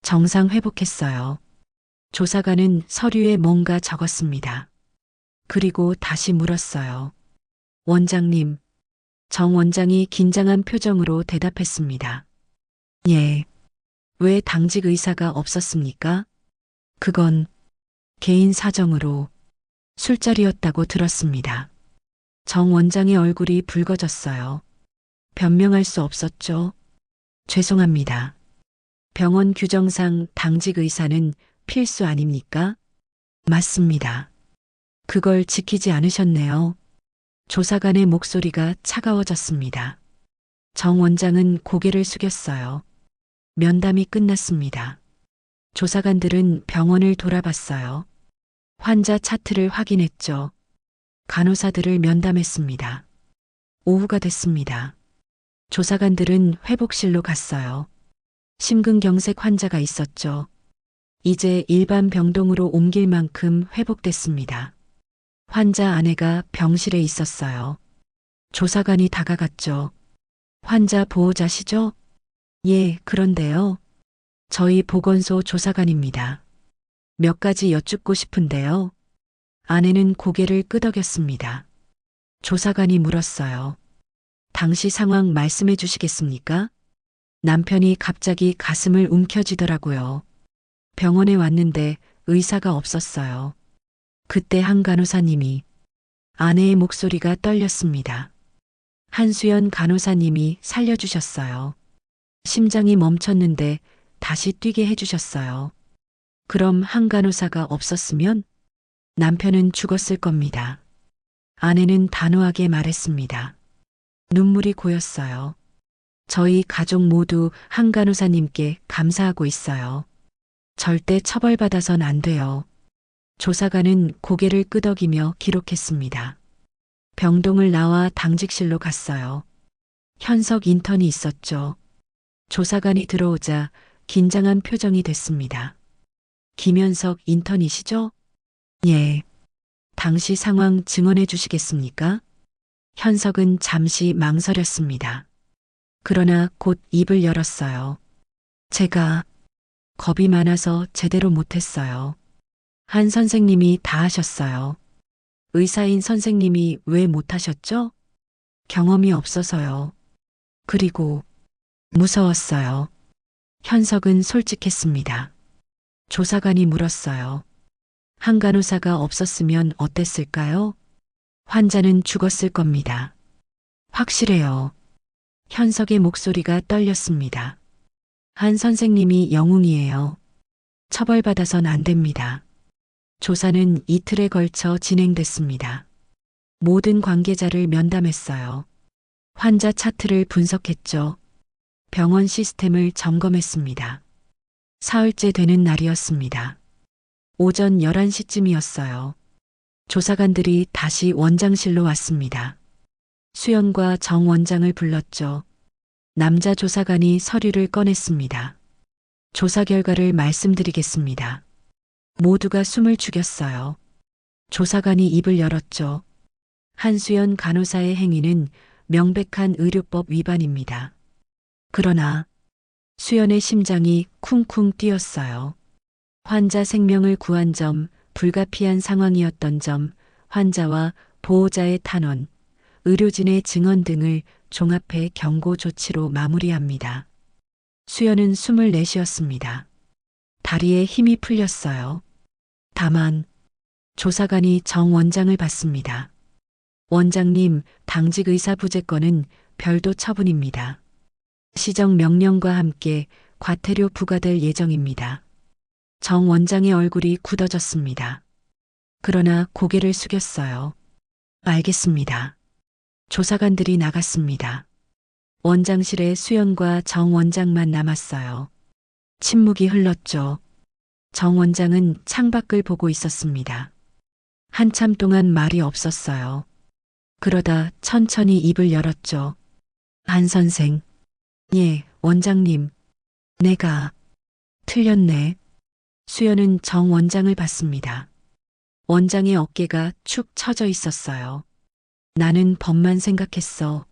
정상 회복했어요. 조사관은 서류에 뭔가 적었습니다. 그리고 다시 물었어요. 원장님, 정 원장이 긴장한 표정으로 대답했습니다. 예. 왜 당직 의사가 없었습니까? 그건 개인 사정으로 술자리였다고 들었습니다. 정 원장의 얼굴이 붉어졌어요. 변명할 수 없었죠. 죄송합니다. 병원 규정상 당직 의사는 필수 아닙니까? 맞습니다. 그걸 지키지 않으셨네요. 조사관의 목소리가 차가워졌습니다. 정 원장은 고개를 숙였어요. 면담이 끝났습니다. 조사관들은 병원을 돌아봤어요. 환자 차트를 확인했죠. 간호사들을 면담했습니다. 오후가 됐습니다. 조사관들은 회복실로 갔어요. 심근경색 환자가 있었죠. 이제 일반 병동으로 옮길 만큼 회복됐습니다. 환자 아내가 병실에 있었어요. 조사관이 다가갔죠. 환자 보호자시죠? 예, 그런데요. 저희 보건소 조사관입니다. 몇 가지 여쭙고 싶은데요. 아내는 고개를 끄덕였습니다. 조사관이 물었어요. 당시 상황 말씀해 주시겠습니까? 남편이 갑자기 가슴을 움켜쥐더라고요. 병원에 왔는데 의사가 없었어요. 그때 한 간호사님이. 아내의 목소리가 떨렸습니다. 한수연 간호사님이 살려주셨어요. 심장이 멈췄는데 다시 뛰게 해주셨어요. 그럼 한 간호사가 없었으면 남편은 죽었을 겁니다. 아내는 단호하게 말했습니다. 눈물이 고였어요. 저희 가족 모두 한 간호사님께 감사하고 있어요. 절대 처벌받아선 안 돼요. 조사관은 고개를 끄덕이며 기록했습니다. 병동을 나와 당직실로 갔어요. 현석 인턴이 있었죠. 조사관이 들어오자 긴장한 표정이 됐습니다. 김현석 인턴이시죠? 예. 당시 상황 증언해 주시겠습니까? 현석은 잠시 망설였습니다. 그러나 곧 입을 열었어요. 제가 겁이 많아서 제대로 못했어요. 한 선생님이 다 하셨어요. 의사인 선생님이 왜 못하셨죠? 경험이 없어서요. 그리고 무서웠어요. 현석은 솔직했습니다. 조사관이 물었어요. 한 간호사가 없었으면 어땠을까요? 환자는 죽었을 겁니다. 확실해요. 현석의 목소리가 떨렸습니다. 한 선생님이 영웅이에요. 처벌받아선 안 됩니다. 조사는 이틀에 걸쳐 진행됐습니다. 모든 관계자를 면담했어요. 환자 차트를 분석했죠. 병원 시스템을 점검했습니다. 사흘째 되는 날이었습니다. 오전 11시쯤이었어요. 조사관들이 다시 원장실로 왔습니다. 수연과 정 원장을 불렀죠. 남자 조사관이 서류를 꺼냈습니다. 조사 결과를 말씀드리겠습니다. 모두가 숨을 죽였어요. 조사관이 입을 열었죠. 한수연 간호사의 행위는 명백한 의료법 위반입니다. 그러나 수연의 심장이 쿵쿵 뛰었어요. 환자 생명을 구한 점, 불가피한 상황이었던 점, 환자와 보호자의 탄원, 의료진의 증언 등을 종합해 경고 조치로 마무리합니다. 수연은 숨을 내쉬었습니다. 다리에 힘이 풀렸어요. 다만 조사관이 정 원장을 봤습니다. 원장님, 당직 의사 부재건은 별도 처분입니다. 시정 명령과 함께 과태료 부과될 예정입니다. 정 원장의 얼굴이 굳어졌습니다. 그러나 고개를 숙였어요. 알겠습니다. 조사관들이 나갔습니다. 원장실에 수연과 정 원장만 남았어요. 침묵이 흘렀죠. 정 원장은 창밖을 보고 있었습니다. 한참 동안 말이 없었어요. 그러다 천천히 입을 열었죠. 한 선생. 예, 원장님. 내가 틀렸네. 수연은 정 원장을 봤습니다. 원장의 어깨가 축 처져 있었어요. 나는 법만 생각했어.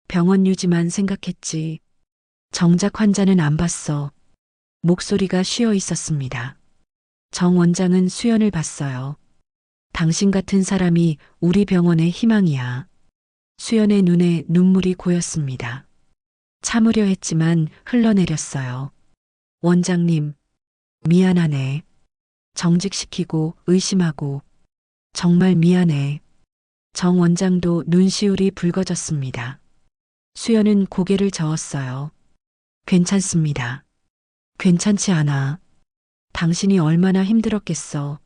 병원 유지만 생각했지. 정작 환자는 안 봤어. 목소리가 쉬어 있었습니다. 정 원장은 수연을 봤어요. 당신 같은 사람이 우리 병원의 희망이야. 수연의 눈에 눈물이 고였습니다. 참으려 했지만 흘러내렸어요. 원장님, 미안하네. 정직시키고 의심하고 정말 미안해. 정 원장도 눈시울이 붉어졌습니다. 수연은 고개를 저었어요. 괜찮습니다. 괜찮지 않아. 당신이 얼마나 힘들었겠어.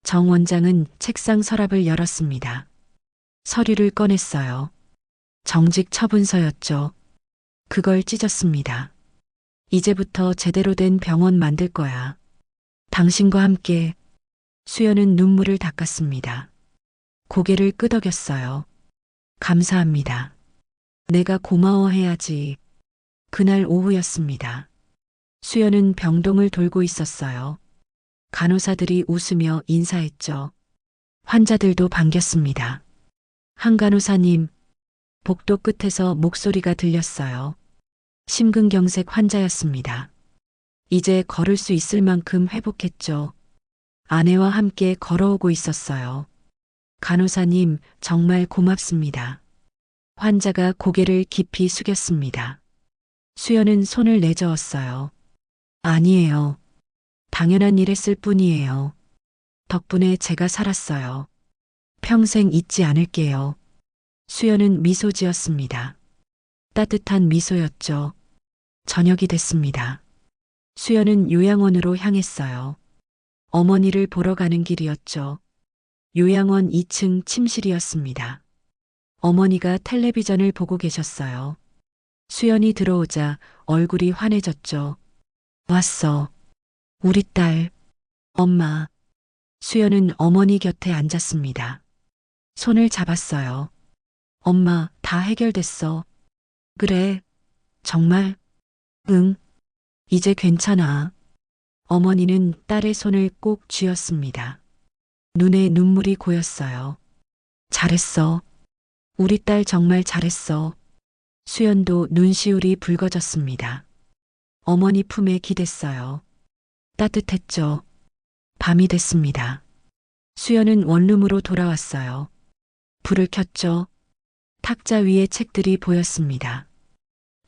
정 원장은 책상 서랍을 열었습니다. 서류를 꺼냈어요. 정직 처분서였죠. 그걸 찢었습니다. 이제부터 제대로 된 병원 만들 거야. 당신과 함께. 수연은 눈물을 닦았습니다. 고개를 끄덕였어요. 감사합니다. 내가 고마워해야지. 그날 오후였습니다. 수연은 병동을 돌고 있었어요. 간호사들이 웃으며 인사했죠. 환자들도 반겼습니다. 한 간호사님, 복도 끝에서 목소리가 들렸어요. 심근경색 환자였습니다. 이제 걸을 수 있을 만큼 회복했죠. 아내와 함께 걸어오고 있었어요. 간호사님, 정말 고맙습니다. 환자가 고개를 깊이 숙였습니다. 수연은 손을 내저었어요. 아니에요. 당연한 일 했을 뿐이에요. 덕분에 제가 살았어요. 평생 잊지 않을게요. 수연은 미소 지었습니다. 따뜻한 미소였죠. 저녁이 됐습니다. 수연은 요양원으로 향했어요. 어머니를 보러 가는 길이었죠. 요양원 2층 침실이었습니다. 어머니가 텔레비전을 보고 계셨어요. 수연이 들어오자 얼굴이 환해졌죠. 왔어. 우리 딸. 엄마. 수연은 어머니 곁에 앉았습니다. 손을 잡았어요. 엄마, 다 해결됐어. 그래, 정말? 응, 이제 괜찮아. 어머니는 딸의 손을 꼭 쥐었습니다. 눈에 눈물이 고였어요. 잘했어. 우리 딸 정말 잘했어. 수연도 눈시울이 붉어졌습니다. 어머니 품에 기댔어요. 따뜻했죠. 밤이 됐습니다. 수연은 원룸으로 돌아왔어요. 불을 켰죠. 탁자 위에 책들이 보였습니다.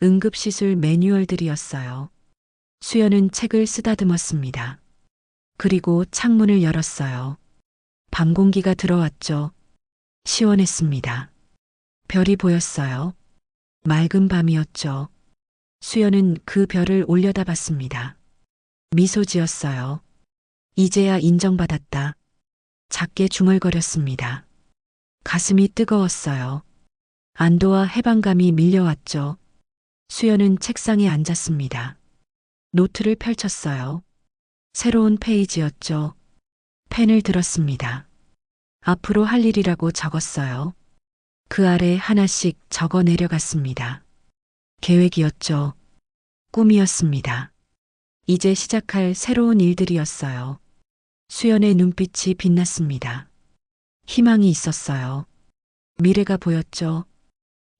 응급시술 매뉴얼들이었어요. 수연은 책을 쓰다듬었습니다. 그리고 창문을 열었어요. 밤 공기가 들어왔죠. 시원했습니다. 별이 보였어요. 맑은 밤이었죠. 수연은 그 별을 올려다봤습니다. 미소 지었어요. 이제야 인정받았다. 작게 중얼거렸습니다. 가슴이 뜨거웠어요. 안도와 해방감이 밀려왔죠. 수연은 책상에 앉았습니다. 노트를 펼쳤어요. 새로운 페이지였죠. 펜을 들었습니다. 앞으로 할 일이라고 적었어요. 그 아래 하나씩 적어 내려갔습니다. 계획이었죠. 꿈이었습니다. 이제 시작할 새로운 일들이었어요. 수연의 눈빛이 빛났습니다. 희망이 있었어요. 미래가 보였죠.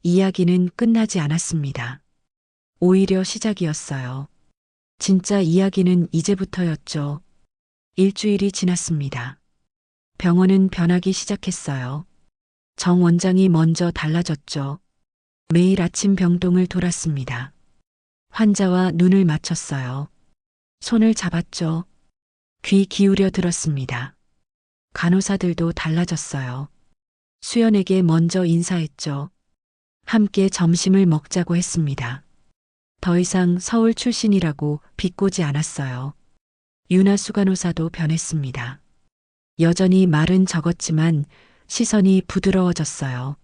이야기는 끝나지 않았습니다. 오히려 시작이었어요. 진짜 이야기는 이제부터였죠. 일주일이 지났습니다. 병원은 변하기 시작했어요. 정 원장이 먼저 달라졌죠. 매일 아침 병동을 돌았습니다. 환자와 눈을 맞췄어요. 손을 잡았죠. 귀 기울여 들었습니다. 간호사들도 달라졌어요. 수연에게 먼저 인사했죠. 함께 점심을 먹자고 했습니다. 더 이상 서울 출신이라고 비꼬지 않았어요. 윤하수 간호사도 변했습니다. 여전히 말은 적었지만 시선이 부드러워졌어요.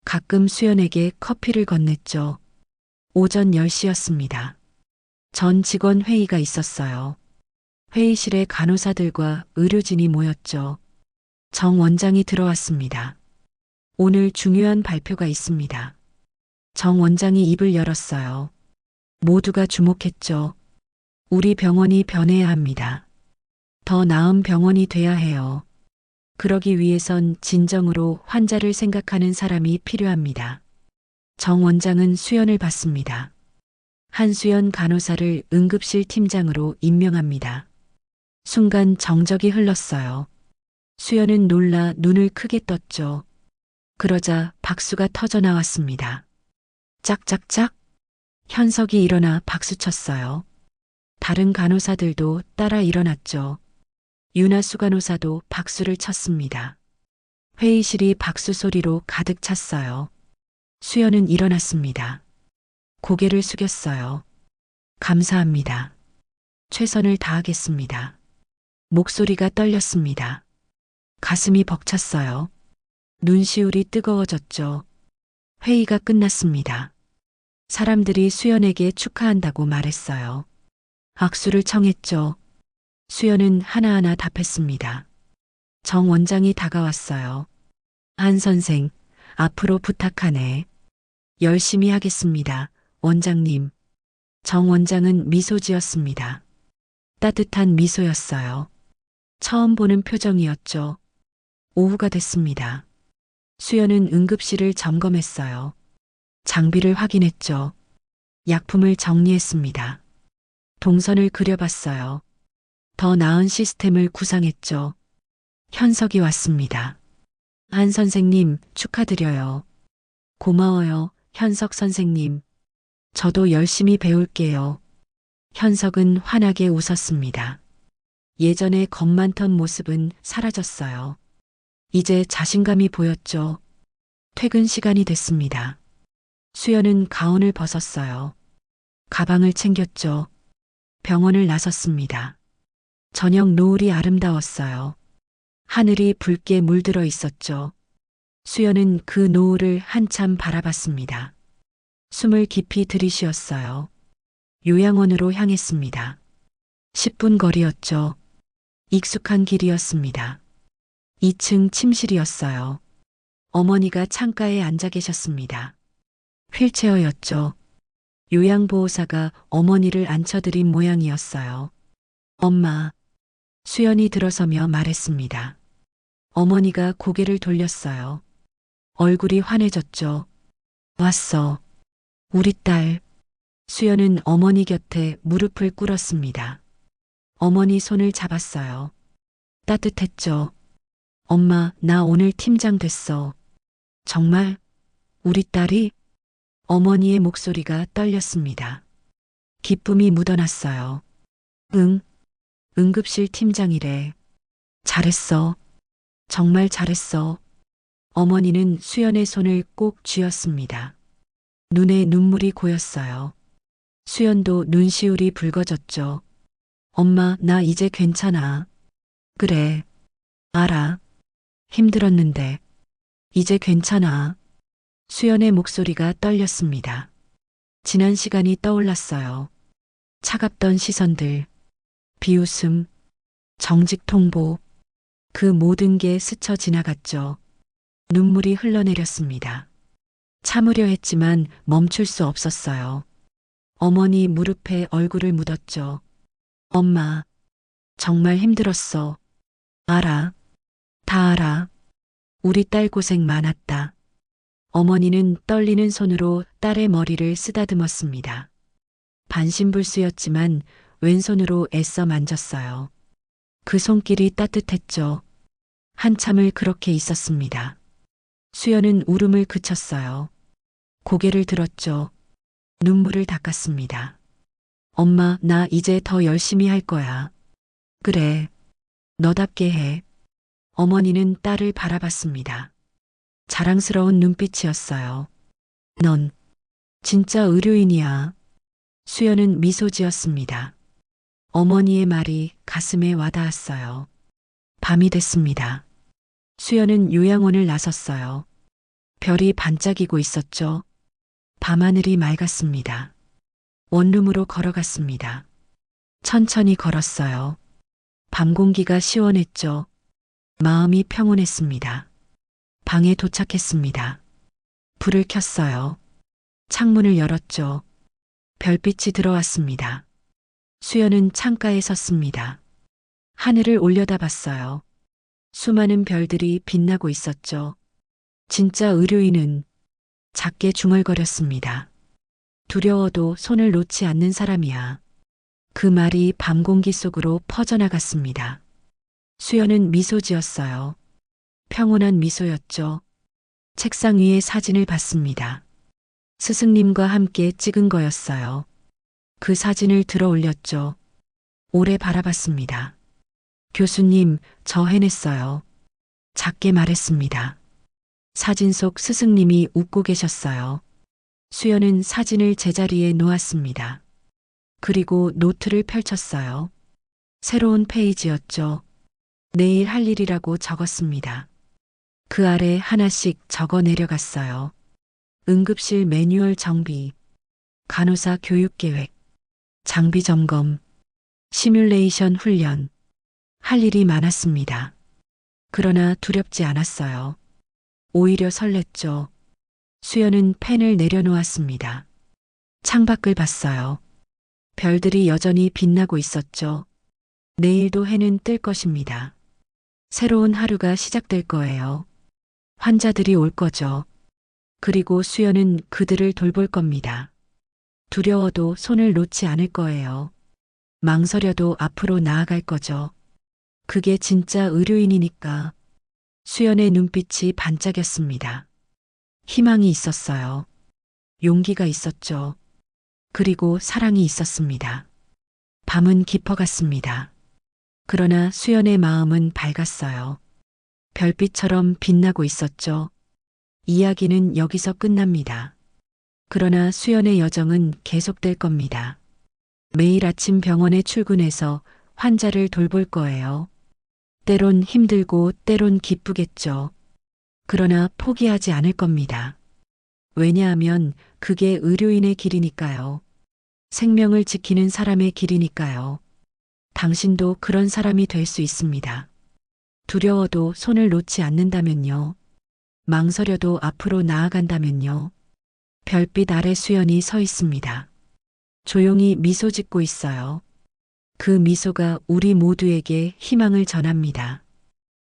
가끔 수연에게 커피를 건넸죠. 오전 10시였습니다. 전 직원 회의가 있었어요. 회의실에 간호사들과 의료진이 모였죠. 정 원장이 들어왔습니다. 오늘 중요한 발표가 있습니다. 정 원장이 입을 열었어요. 모두가 주목했죠. 우리 병원이 변해야 합니다. 더 나은 병원이 돼야 해요. 그러기 위해선 진정으로 환자를 생각하는 사람이 필요합니다. 정 원장은 수연을 받습니다. 한수연 간호사를 응급실 팀장으로 임명합니다. 순간 정적이 흘렀어요. 수연은 놀라 눈을 크게 떴죠. 그러자 박수가 터져 나왔습니다. 짝짝짝. 현석이 일어나 박수 쳤어요. 다른 간호사들도 따라 일어났죠. 윤하수 간호사도 박수를 쳤습니다. 회의실이 박수 소리로 가득 찼어요. 수연은 일어났습니다. 고개를 숙였어요. 감사합니다. 최선을 다하겠습니다. 목소리가 떨렸습니다. 가슴이 벅찼어요. 눈시울이 뜨거워졌죠. 회의가 끝났습니다. 사람들이 수연에게 축하한다고 말했어요. 악수를 청했죠. 수연은 하나하나 답했습니다. 정 원장이 다가왔어요. 한 선생, 앞으로 부탁하네. 열심히 하겠습니다, 원장님. 정 원장은 미소 지었습니다. 따뜻한 미소였어요. 처음 보는 표정이었죠. 오후가 됐습니다. 수연은 응급실을 점검했어요. 장비를 확인했죠. 약품을 정리했습니다. 동선을 그려봤어요. 더 나은 시스템을 구상했죠. 현석이 왔습니다. 한 선생님, 축하드려요. 고마워요, 현석 선생님. 저도 열심히 배울게요. 현석은 환하게 웃었습니다. 예전에 겁 많던 모습은 사라졌어요. 이제 자신감이 보였죠. 퇴근 시간이 됐습니다. 수연은 가운을 벗었어요. 가방을 챙겼죠. 병원을 나섰습니다. 저녁 노을이 아름다웠어요. 하늘이 붉게 물들어 있었죠. 수연은 그 노을을 한참 바라봤습니다. 숨을 깊이 들이쉬었어요. 요양원으로 향했습니다. 10분 거리였죠. 익숙한 길이었습니다. 2층 침실이었어요. 어머니가 창가에 앉아 계셨습니다. 휠체어였죠. 요양보호사가 어머니를 앉혀드린 모양이었어요. 엄마, 수연이 들어서며 말했습니다. 어머니가 고개를 돌렸어요. 얼굴이 환해졌죠. 왔어. 우리 딸. 수연은 어머니 곁에 무릎을 꿇었습니다. 어머니 손을 잡았어요. 따뜻했죠. 엄마, 나 오늘 팀장 됐어. 정말? 우리 딸이? 어머니의 목소리가 떨렸습니다. 기쁨이 묻어났어요. 응, 응급실 팀장이래. 잘했어. 정말 잘했어. 어머니는 수연의 손을 꼭 쥐었습니다. 눈에 눈물이 고였어요. 수연도 눈시울이 붉어졌죠. 엄마, 나 이제 괜찮아. 그래. 알아. 힘들었는데. 이제 괜찮아. 수연의 목소리가 떨렸습니다. 지난 시간이 떠올랐어요. 차갑던 시선들, 비웃음, 정직 통보, 그 모든 게 스쳐 지나갔죠. 눈물이 흘러내렸습니다. 참으려 했지만 멈출 수 없었어요. 어머니 무릎에 얼굴을 묻었죠. 엄마, 정말 힘들었어. 알아. 다 알아. 우리 딸 고생 많았다. 어머니는 떨리는 손으로 딸의 머리를 쓰다듬었습니다. 반신불수였지만 왼손으로 애써 만졌어요. 그 손길이 따뜻했죠. 한참을 그렇게 있었습니다. 수연은 울음을 그쳤어요. 고개를 들었죠. 눈물을 닦았습니다. 엄마, 나 이제 더 열심히 할 거야. 그래. 너답게 해. 어머니는 딸을 바라봤습니다. 자랑스러운 눈빛이었어요. 넌 진짜 의료인이야. 수연은 미소 지었습니다. 어머니의 말이 가슴에 와닿았어요. 밤이 됐습니다. 수연은 요양원을 나섰어요. 별이 반짝이고 있었죠. 밤하늘이 맑았습니다. 원룸으로 걸어갔습니다. 천천히 걸었어요. 밤 공기가 시원했죠. 마음이 평온했습니다. 방에 도착했습니다. 불을 켰어요. 창문을 열었죠. 별빛이 들어왔습니다. 수연은 창가에 섰습니다. 하늘을 올려다봤어요. 수많은 별들이 빛나고 있었죠. 진짜 의료인은 작게 중얼거렸습니다. 두려워도 손을 놓지 않는 사람이야. 그 말이 밤 공기 속으로 퍼져나갔습니다. 수연은 미소 지었어요. 평온한 미소였죠. 책상 위에 사진을 봤습니다. 스승님과 함께 찍은 거였어요. 그 사진을 들어 올렸죠. 오래 바라봤습니다. 교수님, 저 해냈어요. 작게 말했습니다. 사진 속 스승님이 웃고 계셨어요. 수연은 사진을 제자리에 놓았습니다. 그리고 노트를 펼쳤어요. 새로운 페이지였죠. 내일 할 일이라고 적었습니다. 그 아래 하나씩 적어 내려갔어요. 응급실 매뉴얼 정비, 간호사 교육 계획, 장비 점검, 시뮬레이션 훈련. 할 일이 많았습니다. 그러나 두렵지 않았어요. 오히려 설렜죠. 수연은 펜을 내려놓았습니다. 창밖을 봤어요. 별들이 여전히 빛나고 있었죠. 내일도 해는 뜰 것입니다. 새로운 하루가 시작될 거예요. 환자들이 올 거죠. 그리고 수연은 그들을 돌볼 겁니다. 두려워도 손을 놓지 않을 거예요. 망설여도 앞으로 나아갈 거죠. 그게 진짜 의료인이니까. 수연의 눈빛이 반짝였습니다. 희망이 있었어요. 용기가 있었죠. 그리고 사랑이 있었습니다. 밤은 깊어갔습니다. 그러나 수연의 마음은 밝았어요. 별빛처럼 빛나고 있었죠. 이야기는 여기서 끝납니다. 그러나 수연의 여정은 계속될 겁니다. 매일 아침 병원에 출근해서 환자를 돌볼 거예요. 때론 힘들고 때론 기쁘겠죠. 그러나 포기하지 않을 겁니다. 왜냐하면 그게 의료인의 길이니까요. 생명을 지키는 사람의 길이니까요. 당신도 그런 사람이 될 수 있습니다. 두려워도 손을 놓지 않는다면요. 망설여도 앞으로 나아간다면요. 별빛 아래 수연이 서 있습니다. 조용히 미소 짓고 있어요. 그 미소가 우리 모두에게 희망을 전합니다.